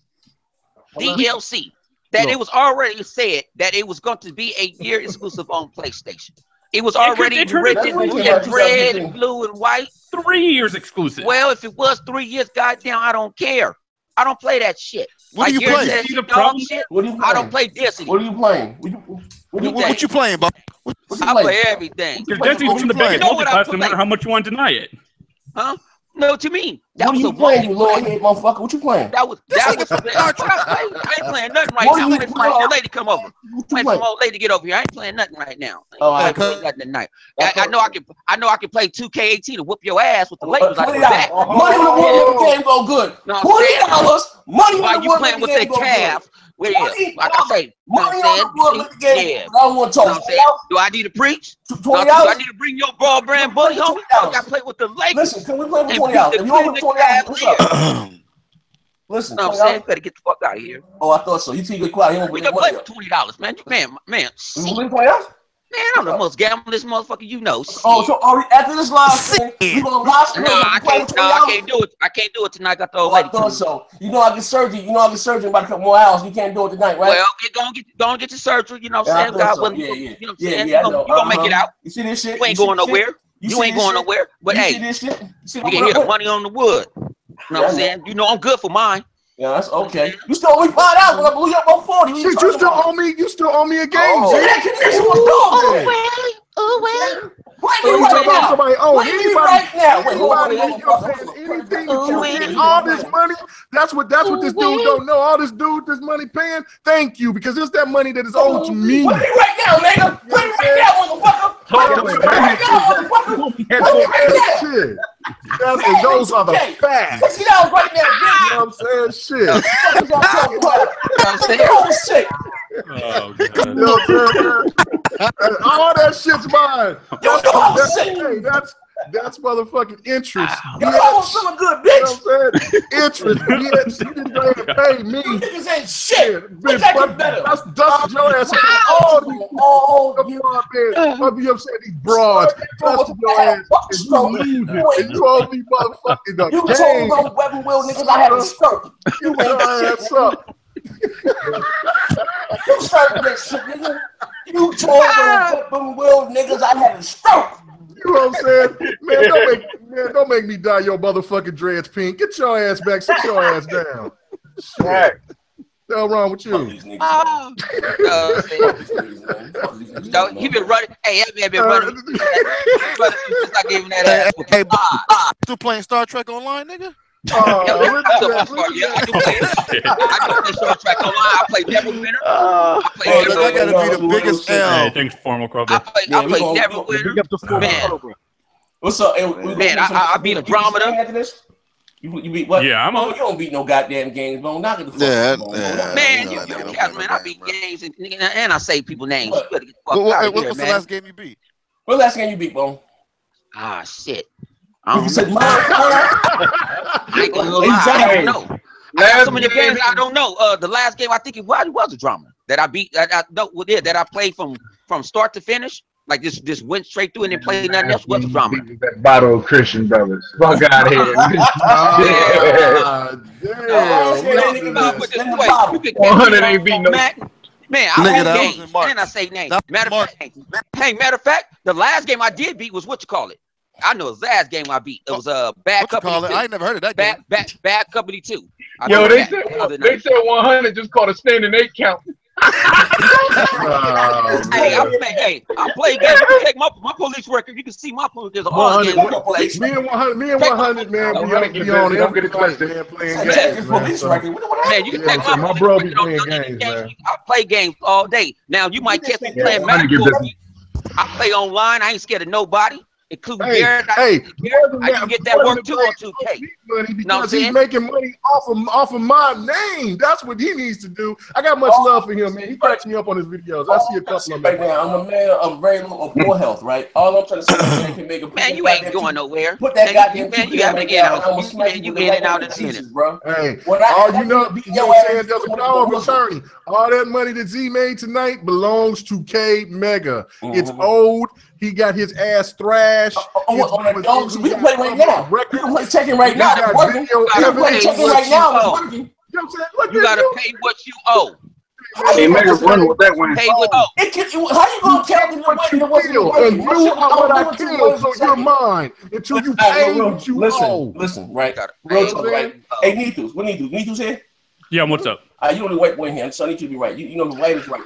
DLC. That it was already said that it was going to be a year exclusive on PlayStation. It was already written in red and blue and white. 3 years exclusive. Well, if it was 3 years, goddamn, I don't care. I don't play that shit. What do you play? I don't play Destiny. What are you playing? What you playing, Bob? I play everything. Your Destiny's one of the biggest multiplayer, no matter how much you want to deny it. Huh? No, to me. What are you playing, you little head motherfucker? What you playing? I ain't playing nothing right now. I'm waiting for my old lady to come over. Waiting for my old lady to get over here. I ain't playing nothing right now. I ain't playing nothing tonight. I know I can play 2K18 and whoop your ass with the Lakers like that. Money in the game go good. $20. Money while you playing with that calf. Well, yeah, like I say, you know what I'm saying? Yeah. I don't want to talk. Do I need to preach? $20? Do I need to bring your broad brand buddy, homie? I got to play with the Lakers. Listen, can we play for $20? If you want to $20, what's up? Listen, you know what I'm saying? Better get the fuck out of here. Oh, I thought so. You see, get quiet. We can play for $20, man. Man. You win $20? Man, I'm the most gamblest motherfucker you know. Oh, so after this live stream, you gonna live stream? No, I can't do it. I can't do it tonight. I got the old lady. I thought so. You know I get surgery. You know I get surgery in about a couple more hours. You can't do it tonight, right? Well, go and get your surgery. You know what I'm saying? God willing. You know what I'm saying? You gonna make it out. You see this shit? You ain't going nowhere. You ain't going nowhere. But hey, you can hear the money on the wood. You know what I'm saying? You know I'm good for mine. Yeah, that's okay. You still owe me $5 when I blew you up on 40. You still owe me. You still owe me a game. Oh, that connection was gone. What you talking about? Somebody owe anybody right now? Anything all this money. That's what this dude don't know. All this money paying. Thank you, because it's that money that is owed to me. Put it right now, nigga. Put it right now, motherfucker. Put it right now, motherfucker. Shit. And those are the facts. $60 right now, bitch. You know what I'm saying? Shit. Oh, shit. Oh, God. You know what I'm saying? All that shit's mine. That's motherfucking interest. You're almost feeling good, bitch. You know what I'm saying? Interest, bitch. You didn't go ahead and pay me. You niggas ain't shit. Bitch, that's dusted your ass. You upset these broads. Dusted your ass. And you lose it. And you owe me motherfucking the you game. told them weapon wheel niggas I had a stroke. You ain't ass up. You started that shit, nigga. You told them weapon wheel niggas I had a stroke. You know what I'm saying? Man, don't make me dye your motherfucking dreads pink. Get your ass back. Sit your ass down. Shit. What's the hell wrong with you? He been running. Hey, that man been running. Since I gave him that ass. Hey, still playing Star Trek Online, nigga? I do play Star Trek Online. I play Neverwinter. That gotta be the biggest L. Hey, thanks, Formal Club. I play Neverwinter. Man, what's up? Man, I beat Andromeda. You beat what? Yeah, you don't beat no goddamn games, bro. Knock it the fuck out. Man, man, I beat games and I say people names. What's the last game you beat? What last game you beat, bro? Ah, shit. I don't know. I got so many games I don't know. The last game I think it was a drama that I beat. That I played from start to finish. Like this went straight through and then played nothing else. What's the drama? That bottle of Christian Brothers. Fuck out of here. Damn. 100 ain't beat no. Man, I own games. And I say names. Matter of fact, the last game I did beat was what you call it. I know the last game I beat. It was Bad Company 2. I ain't never heard of that game. Bad Company 2. Yo, they said 100 just called a standing 8 count. Hey, I play games. You can take my police record. You can see my police. There's all games we play. Me and 100, man. We on every place, man, playing games. Man, you can take my bro be playing games, man. I play games all day. Now you might catch me playing Madden. I play online. I ain't scared of nobody. Including Garrett, I can get that work too on 2K. Money because he's making money off of my name. That's what he needs to do. I got much love for him, man. He cracks me up on his videos. I see a couple of them. Right now, I'm a man of very little poor health, right? All I'm trying to say is man can make a man. You ain't going nowhere. Put that goddamn man. You have to get out. You in and out in a minute, bro. Hey, all you know what I'm saying? There's a power of attorney. All that money that Z made tonight belongs to K Mega. It's owed. He got his ass thrashed. We can play right now. We can play checking right now. We can play checking right now. You know what I'm saying? You gotta pay what you owe. Hey, Mega run with that one. Pay what you owe. How you gonna tell me and you are what I killed, so you're mine until you pay what you owe. Listen, right? Real talk, right? Hey, Nethus, what Nethus? Nethus here? Yeah, what's up? You only white boy here, so I need you to be right. You know the right is right?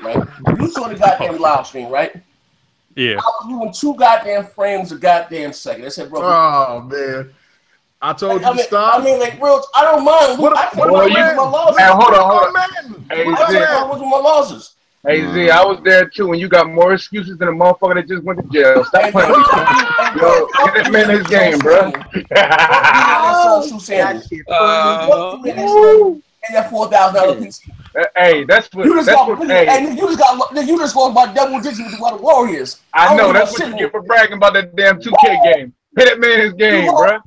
You saw the goddamn live stream, right? Yeah. I was doing 2 goddamn frames a goddamn second. I said, bro. Oh man, I told you to stop. I mean, like, real. I don't mind. Hold on. Hey, what's my losses? Hey Z, I was there too, and you got more excuses than a motherfucker that just went to jail. Stop playing. Yo, get this man his game, bro. And that $4,000 PC. Hey, that's what you just that's got. what, Hey, you just lost by double digits with the Warriors. I know that's what you get for bragging about that damn 2K game. Hit that man his game, bro.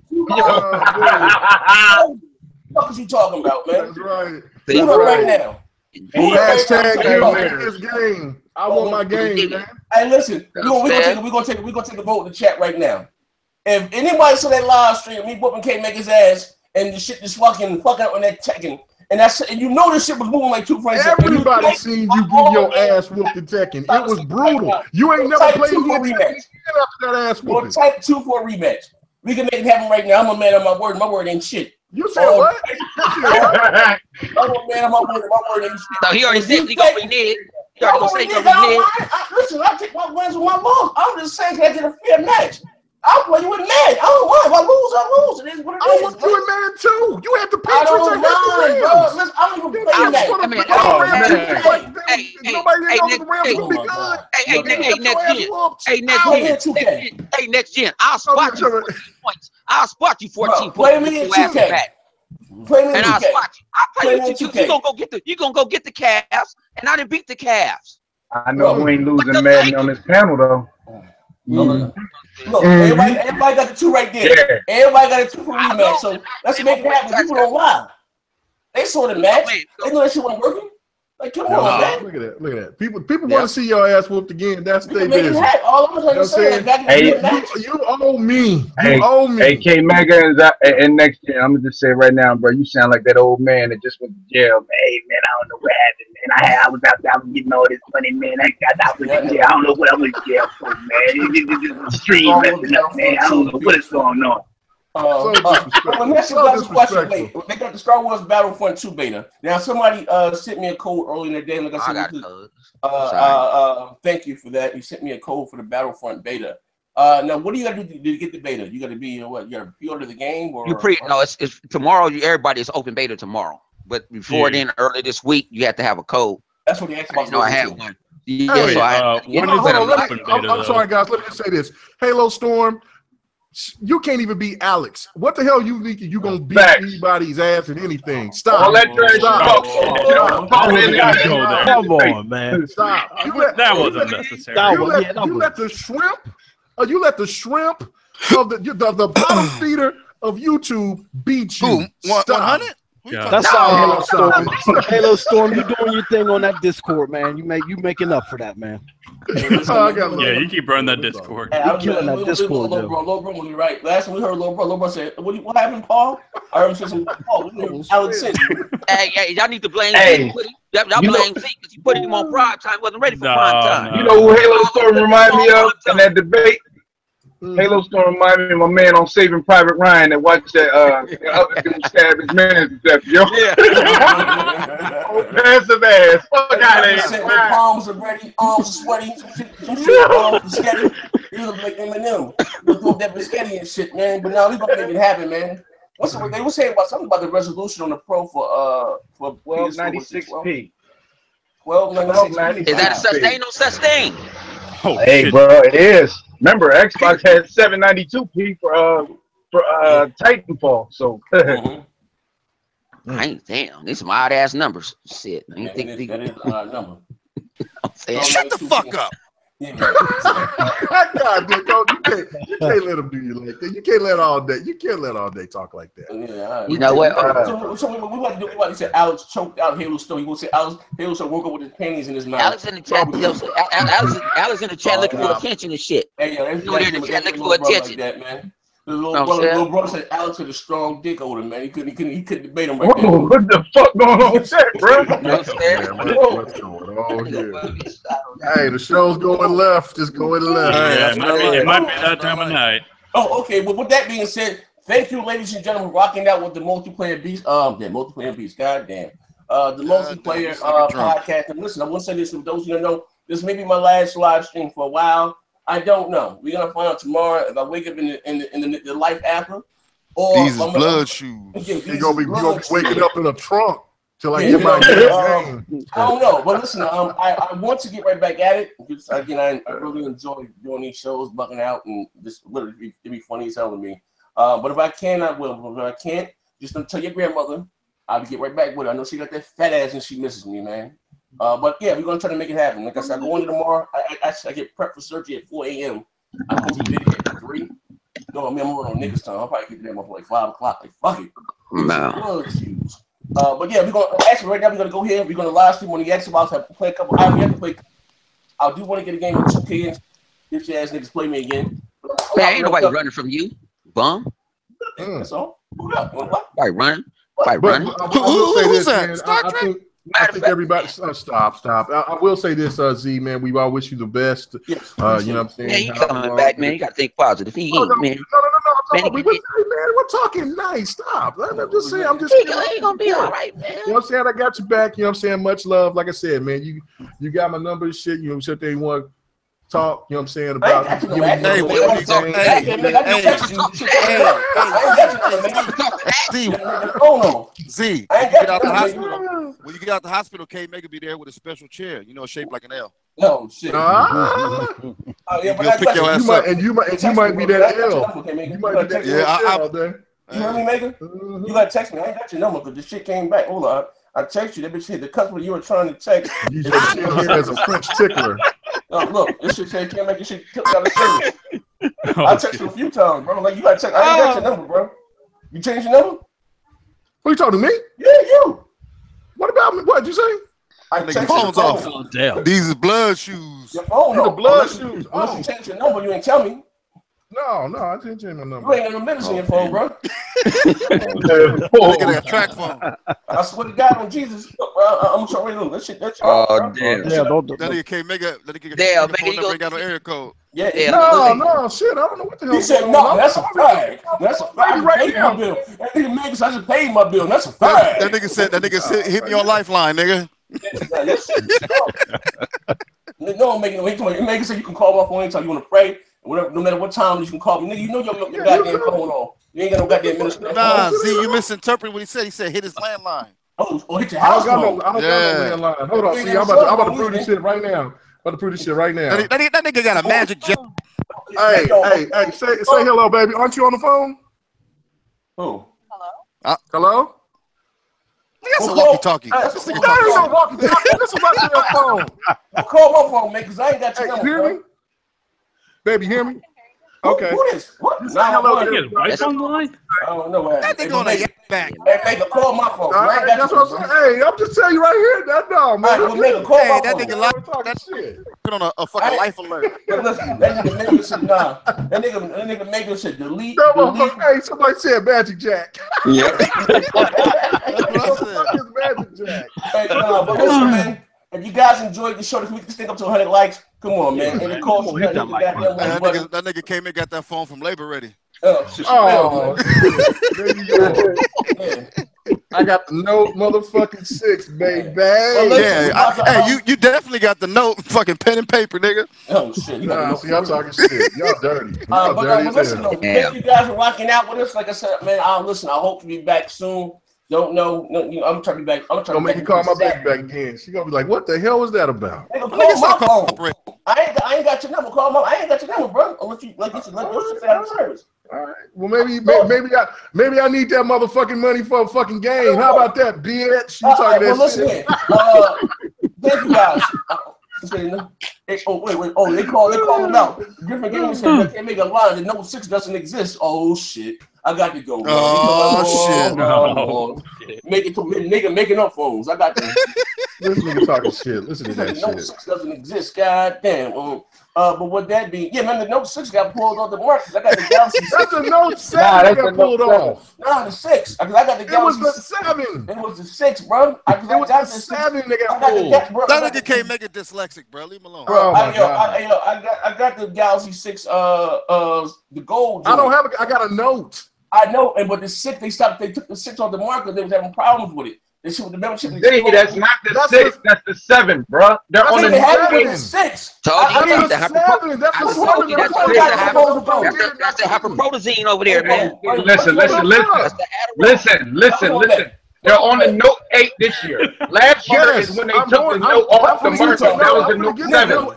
What is you talking about, man? That's right. Put up right now. Hashtag his game. I want my game, man. Hey, listen, we're gonna take a vote in the chat right now. If anybody saw that live stream, me whooping K make his ass and the shit just fucking up on that Tekken, and you know this shit was moving like 2 frames. Everybody seen you get your ass whooped in Tekken. It was brutal. You ain't never played rematch after that ass whooping. We'll type 2 for a rematch. We can make it happen right now. I'm a man of my word. My word ain't shit. You said what? I'm a man of my word. My word ain't shit. So he already said he gonna renege. He already gonna say he gonna renege. Listen, I take my wins with my loss. I'm just saying, can I get a fair match? I'll play you with Mad. I don't mind. If I lose. It is what it is. I want you in Mad too. You have to pay. I don't mind, bro. Listen, I don't even play Mad. Hey, next gen. I'll spot you 14 points. I'll spot you 14 points. Play me in 2K. Play me in 2K. And I'll spot you. I'll play with you. You gonna go get the Cavs, and I didn't beat the Cavs. I know who ain't losing Madden on this panel though. Look, everybody got the 2 right there. Yeah. Everybody got a 2 for rematch. So let's make it happen. People don't lie. They saw the match. They know that shit wasn't working. Like, come on, man. Look at that. People want to see your ass whooped again. That's their business. All I'm trying to say is you owe me. You owe me. Hey, K Mega and next year, I'm gonna just say right now, bro, you sound like that old man that just went to jail. Hey, man, I don't know what happened, man. I was out there, I was getting all this money, man. I got out with the jail. I don't know what I was in jail for, man. It's just stream messing up, man. I don't know what is going on. They got the Star Wars Battlefront 2 beta. Now somebody sent me a code earlier in the day. Like I said, thank you for that. You sent me a code for the Battlefront beta. Now what do you got to do to get the beta? You got to be what? You got to pre-order the game or no? It's tomorrow. Everybody is open beta tomorrow. But before then, early this week, you have to have a code. That's what the Xbox. I had one. I'm sorry, guys. Let me just say this: Halo Storm. You can't even beat Alex. What the hell you think you gonna beat anybody's ass in anything? Stop. Come on, man. Stop. That wasn't necessary. You let the shrimp of the bottom feeder of YouTube beat you. 100? That's all, Halo Storm. Halo Storm, you doing your thing on that Discord, man. You making up for that, man. You keep running that Discord. You killing that Discord, Lil Bro was right. Last time we heard Lil Bro said, "What happened, Paul?" I heard him say something. Paul, Alex said, "Hey, y'all need to blame Z. Y'all blame Z because he put him on prime time. Wasn't ready for prime time." You know who Halo Storm remind me of in that debate? Halo Storm reminded me of my man on Saving Private Ryan that watched that other dude stab his man to death. Yo, passive ass. Fuck out of here. Palms are ready, arms are sweaty, some shit, arms are sketchy. You look like Eminem. Look through that biscotti and shit, man. But now we gonna make it happen, man. They were saying about something about the resolution on the Pro for 1296p. 1296p. Is that a such thing? No such thing. Oh, hey, shit. Bro, it is. Remember, Xbox had 792p for Titanfall. So, damn, these some odd ass numbers. Shit, I ain't think that is an odd number. Shut the fuck up. God, you can't let him do you like that. You can't let all day talk like that. Yeah, you know what? So we want to say Alex choked out Halo Storm. You want to say Halo Storm woke up with his panties in his mouth. Alex in the chat. Alex in the chat looking for attention and shit. Hey, in the chat looking for attention. Like that, man. The little brother said Alex had a strong dick older, man. He couldn't debate him right there. What the fuck going on with that, bro? What's going on here? Hey, the show's going left. It's going left. It might be that time of night. Oh, okay. Well, with that being said, thank you, ladies and gentlemen, for rocking out with the multiplayer beast. Multiplayer beast. Goddamn. The multiplayer podcast. And listen, I want to say this to those who don't know. This may be my last live stream for a while. I don't know. We're gonna find out tomorrow if I wake up in the life after, or these is blood shoes. You're gonna be waking up in a trunk till I get my game. I don't know, but listen, I want to get right back at it. Because, again, I really enjoy doing these shows, bucking out, and just literally it'd be funny as hell to me. But if I can, I will. But if I can't, just tell your grandmother I'll get right back with her. I know she got that fat ass and she misses me, man. But yeah, we're gonna try to make it happen. Like I said, I go into tomorrow. I get prepped for surgery at 4 a.m. I'm supposed to be there at 3. No, I mean, I'm on niggas time. I'll probably get there for like 5 o'clock. Like fuck it. No. But yeah, we're gonna actually right now. We're gonna go here. We're gonna live stream on the Xbox. Have to play a couple. I have to play. I do want to get a game with 2K and if your ass niggas play me again. Man, ain't nobody running from you, bum. That's all. What? Right running. Right But running. I will say Who's this, that? man. I think everybody stop. I will say this, Z, man. We all wish you the best. Yes, you know what I'm saying? Man, he coming back, man. You gotta think positive. He ain't, man. No. We're talking nice. Stop. I'm just saying. He gonna be all right, man. You know what I'm saying? I got your back. You know what I'm saying? Much love. Like I said, man. You got my number and shit. You know, shit they want. Talk, you know what I'm saying, about Z, when you get out the hospital, K Mega be there with a special chair, you know, shaped like an L. Oh shit. Pick your ass up. And you might be that L. You might be that L all day. You heard me, Mega? You gotta text me. I ain't got your number because the shit came back. Hold on. I text you. That bitch hit the customer you were trying to text. You should hit as a French tickler. Look, this shit say can't make this shit out of service. I text you a few times, bro. Like you gotta text. I ain't got your number, bro. You changed your number? Who you talking to me? Yeah, you. What about me? What'd you say? I text phone's your off. phone. Oh, damn. These is blood shoes. Your phone, the blood shoes. Oh, you changed your number. You ain't tell me. No, I didn't change my number. You ain't got no minutes in your phone, bro. Look at that track phone. I swear to God on Jesus. I'm sorry. Look, that shit. Oh, damn. Yeah, that nigga can't make it. That nigga phone number ain't got no area code. Yeah. No, shit. I don't know what the hell. He said, no, that's a fact. That's a fact. I paid my bill. That nigga Megan said I just paid my bill. That's a fact. That nigga said, hit me on Lifeline, nigga. No, Megan said you can call my phone anytime you want to pray. Whatever, no matter what time you can call me. Nigga, you know your goddamn phone on. You ain't got no goddamn minister. Nah, Z, you misinterpreted what he said. He said hit his landline. Oh, hit your house phone. I don't got no landline. Hold on, see, I'm about to prove this shit right now. That nigga got a magic jet. Hey, say hello, baby. Aren't you on the phone? Who? Hello? That's a walkie-talkie. That ain't no walkie-talkie. That's about your phone. Call my phone, man, because I ain't got your number. Hear me? Baby, hear me? Okay. Who is? What? Hello, wife on the line? I don't know what. That nigga on the back. Hey, make a call my phone. That's what I'm saying. Hey, I'm just telling you right here. That dog, man. All right, make a call my that phone. nigga like shit. Put on a fucking life alert. Listen, that nigga Megan said, nah. That nigga Megan said, delete. Hey, somebody said Magic Jack. Yeah. That's what I said. Magic Jack. Hey, but listen, man. If you guys enjoyed the show, we can stick up to 100 likes. Come on, man. And of course, that nigga came and got that phone from Labor Ready. Oh, there you go. Yeah. I got the Note motherfucking 6, baby. Hey, you definitely got the Note, fucking pen and paper, nigga. Oh shit, see, y'all talking shit. Y'all dirty. But listen, though, thank you guys for rocking out with us. Like I said, man, I hope to be back soon. Don't know. I'm trying to be back. I'm trying to make you call my baby back again. She gonna be like, "What the hell was that about?" Call my phone. I ain't got your number. I ain't got your number, bro. Unless you let your shit out of service. All right. Well, maybe I need that motherfucking money for a fucking game. How about that, bitch? You talking that shit? Thank you guys. Wait. Oh, they called him out. Different gamers said they can't make a line. The Note 6 doesn't exist. Oh shit. I got to go. Shit. Nigga making up phones. I got to. This nigga talking shit. Listen to that shit. The Note 6 doesn't exist. God damn. But would that be? Yeah, man. The Note 6 got pulled off the market. I got the Galaxy 6. That's the Note 7 that got pulled off. Nah, the 6. I got the Galaxy. It was the 7. It was the 6, bro. It was the 7 that got pulled. That nigga can't make it dyslexic, bro. Leave him alone. I got the Galaxy 6. The gold. I don't have. I got a Note. I know, but the 6 they took the 6 off the market. They was having problems with it. That's not the 6. That's the 7, bro. They're on the 6. That's the hyperprotazine over there, man. Listen. They're on the Note 8 this year. Last year is when they took the Note off the market. That was the Note 7.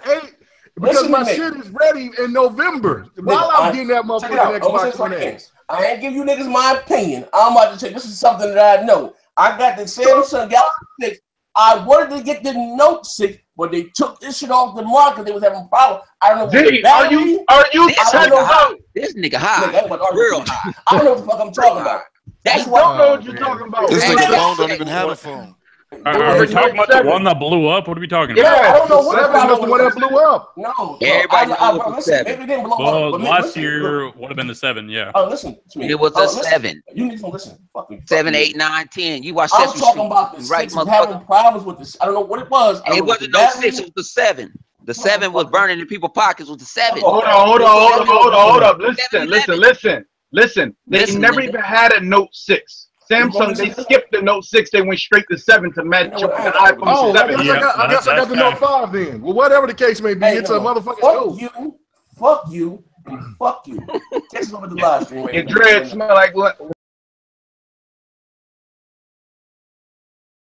Because my shit is ready in November. While I'm getting that motherfucking Xbox One X. I ain't give you niggas my opinion. I'm about to tell you, this is something that I know. I got the Samsung Galaxy 6. I wanted to get the Note 6, but they took this shit off the market. They was having problems. I don't know. G, are you talking about this nigga high? Real high. I don't know what the fuck I'm talking about. That's what I don't know what you're talking about. This nigga phone don't even have a phone. Are we talking about the one that blew up? What are we talking about? Yeah, I don't know what the one that blew up. No, everybody knows the 7. Maybe it didn't blow up. Last year would have been the 7. Yeah. Oh, listen to me. It was a 7. You need to listen. Fuck me. 7, 8, 9, 10. You watch I'm Sesame talking Street. about the Right, 6 having problems with this. I don't know what it was. It wasn't no 6. It was the 7. The 7 was burning in people's pockets. Was the 7. Hold up. Listen. They never even had a Note 6. Samsung, they skipped the Note 6. They went straight to 7 to match up with the iPhone 7. I guess I got the Note 5 then. Well, whatever the case may be, it's a motherfucking fuck you, and fuck you. This is over the live stream. And Dread smell like what?